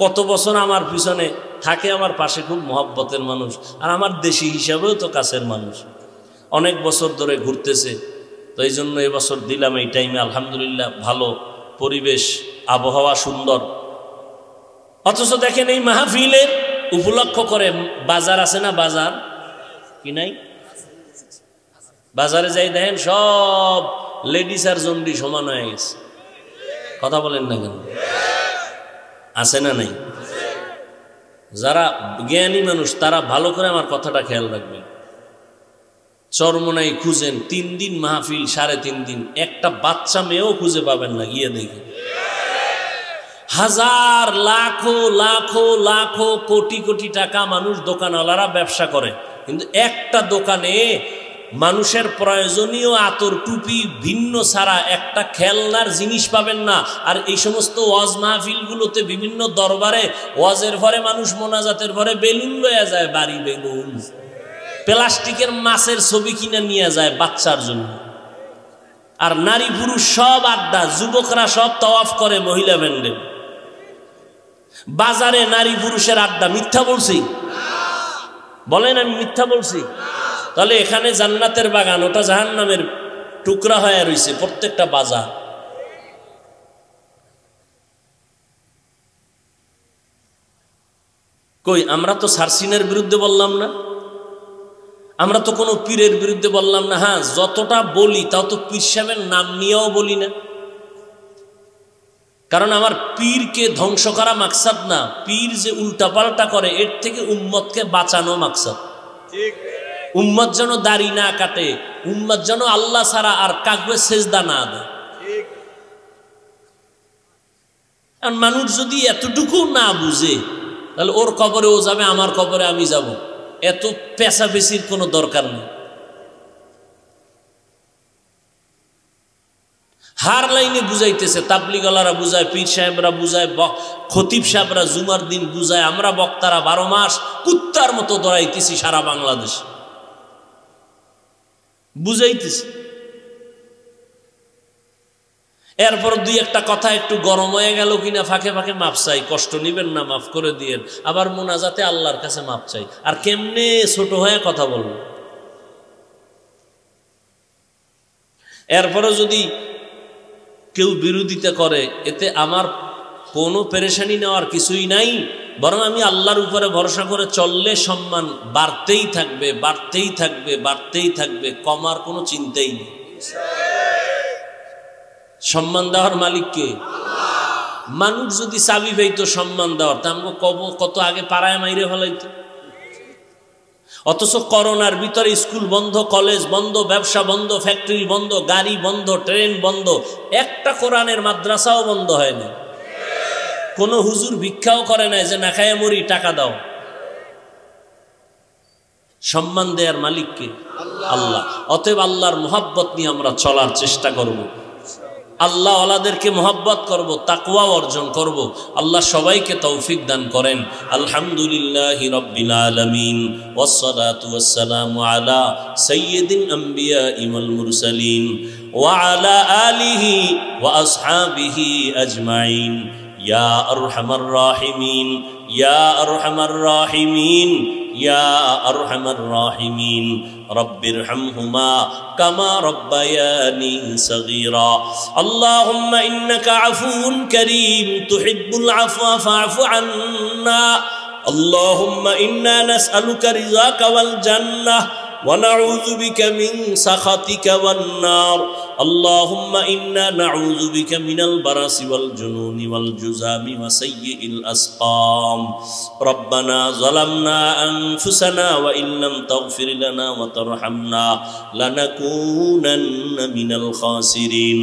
কত বছর আমার পিছনে থাকে, আমার পাশে খুব মহব্বতের মানুষ, আর আমার দেশি হিসাবেও তো কাছের মানুষ, অনেক বছর ধরে ঘুরতেছে। তো এই জন্য এবছর দিলাম এই টাইমে, আলহামদুলিল্লাহ ভালো পরিবেশ, আবহাওয়া সুন্দর। অথচ দেখেন এই মাহফিলের উপলক্ষ করে বাজার আছে না, বাজার কি নাই? বাজারে যাই দেখেন সব লেডিস আর জন্ডি সমান হয়ে গেছে। কথা বলেন না কেন? আছে না নাই? যারা জ্ঞানী মানুষ তারা ভালো করে আমার কথাটা খেয়াল রাখবেন। চরমনাই খুঁজেন, 3 দিন মাহফিল, 3.5 দিন, একটা বাচ্চা মেয়েও খুঁজে পাবেন না। গিয়ে দেখে হাজার, লাখো লাখো লাখো কোটি কোটি টাকা মানুষ, দোকানওয়ালারা ব্যবসা করে, কিন্তু একটা দোকানে মানুষের প্রয়োজনীয় আতর, টুপি ভিন্ন ছাড়া একটা খেলনার জিনিস পাবেন না। আর এই সমস্ত ওয়াজ মাহফিলগুলোতে বিভিন্ন দরবারে ওয়াজের পরে মানুষ মোনাজাতের পরে বেলুন লয়ে যায়, বাড়ি বেলুন, প্লাস্টিকের মাছের ছবি কিনে নিয়ে যায় বাচ্চার জন্য। আর নারী পুরুষ সব আড্ডা, যুবকরা সব তাওয়াফ করে মহিলা ব্যান্ডে। বাজারে নারী পুরুষের আড্ডা। মিথ্যা বলছি? বলেন আমি মিথ্যা বলছি? তাহলে এখানে জান্নাতের বাগান, ওটা জাহান্নামের টুকরা হয়ে রয়েছে প্রত্যেকটা বাজার। কই আমরা তো সার্সিনের বিরুদ্ধে বললাম না, আমরা তো কোনো পীরের বিরুদ্ধে বললাম না। হ্যাঁ, যতটা বলি তাও তো পীর সাহেবের নাম নিয়েও বলি না, কারণ আমার পীরকে ধ্বংস করা মাকসাদ না, পীর যে উল্টাপাল্টা করে এর থেকে উম্মতকে বাঁচানো মাকসাদ। উম্মত যেন দাড়ি না কাটে, উম্মত যেন আল্লাহ ছাড়া আর কাউকে সেজদা না দেয়। মানুষ যদি এতটুকু না বুঝে, তাহলে ওর কবরে ও যাবে, আমার কবরে আমি যাব, এত পেশাবেশির কোনো দরকার নেই। হার লাইনে বুঝাইতেছে, তাবলিগওয়ালারা বুঝায়, পীর সাহেবরা বুঝায়, খতিব সাহেবরা জুমার দিন বুঝায়, আমরা বক্তারা 12 মাস কুত্তার মতো দৌড়াইতেছি সারা বাংলাদেশ, বুঝাইতেছি। এরপর 2-1টা কথা একটু গরম হয়ে গেল কিনা ফাঁকে ফাঁকে মাপ চাই, কষ্ট নিবেন না, মাফ করে দিয়েন। আবার মোনাজাতে আল্লাহর কাছে মাপ চাই। আর কেমনে ছোট হয়ে কথা বলবো? এরপরে যদি কেউ বিরোধিতা করে, এতে আমার কোনো পেরেশানি নেওয়ার কিছুই নাই, বরং আমি আল্লাহর উপরে ভরসা করে চললে সম্মান বাড়তেই থাকবে, বাড়তেই থাকবে, বাড়তেই থাকবে, কমার কোনো চিন্তাই নেই। সম্মান দেওয়ার মালিক কে? মানুষ যদি চাবি পাইতো সম্মান দেওয়ার, তা আমাকে কত আগে পাড়ায় মাইরে ফেলাইতো। অথচ করোনার ভিতরে স্কুল বন্ধ, কলেজ বন্ধ, ব্যবসা বন্ধ, ফ্যাক্টরি বন্ধ, গাড়ি বন্ধ, ট্রেন বন্ধ, একটা কোরআনের মাদ্রাসাও বন্ধ হয়নি। কোনো হুজুর ভিক্ষাও করে নাই যে না খায় মরি, টাকা দাও। সম্মান দেয়ার মালিককে আল্লাহ। অতএব আল্লাহর মোহাব্বত নিয়ে আমরা চলার চেষ্টা করব, আল্লাহ ওয়ালাদেরকে মোহাব্বত করব, তাকওয়া অর্জন করব। আল্লাহ সবাইকে তৌফিক দান করেন। আলহামদুলিল্লাহি রাব্বিল আলামিন ওয়াসসালাতু ওয়াসসালামু আলা সাইয়্যিদিল আমবিয়াই ওয়াল মুরসালিন ওয়া আলা আলিহি ওয়া আসহাবিহি আজমাইন। ইয়া আরহামার রাহিমিন, ইয়া আরহামার রাহিমিন, ইয়া আরহামার রাহিমিন। রব্বিরহামহুমা কামা রব্বায়ানি সগীরা। আল্লাহুম্মা ইন্নাকা আফুউন কারীম তুহিব্বুল আফওয়া ফা'ফু আন্না। আল্লাহুম্মা ইন্না নাসআলুকা রিযাকা ওয়াল জান্নাহ ونعوذ بك من سخطك والنار. اللهم إنا نعوذ بك من البرص والجنون والجذام وسيء الأسقام. ربنا ظلمنا أنفسنا وإن لم تغفر لنا وترحمنا لنكونن من الخاسرين.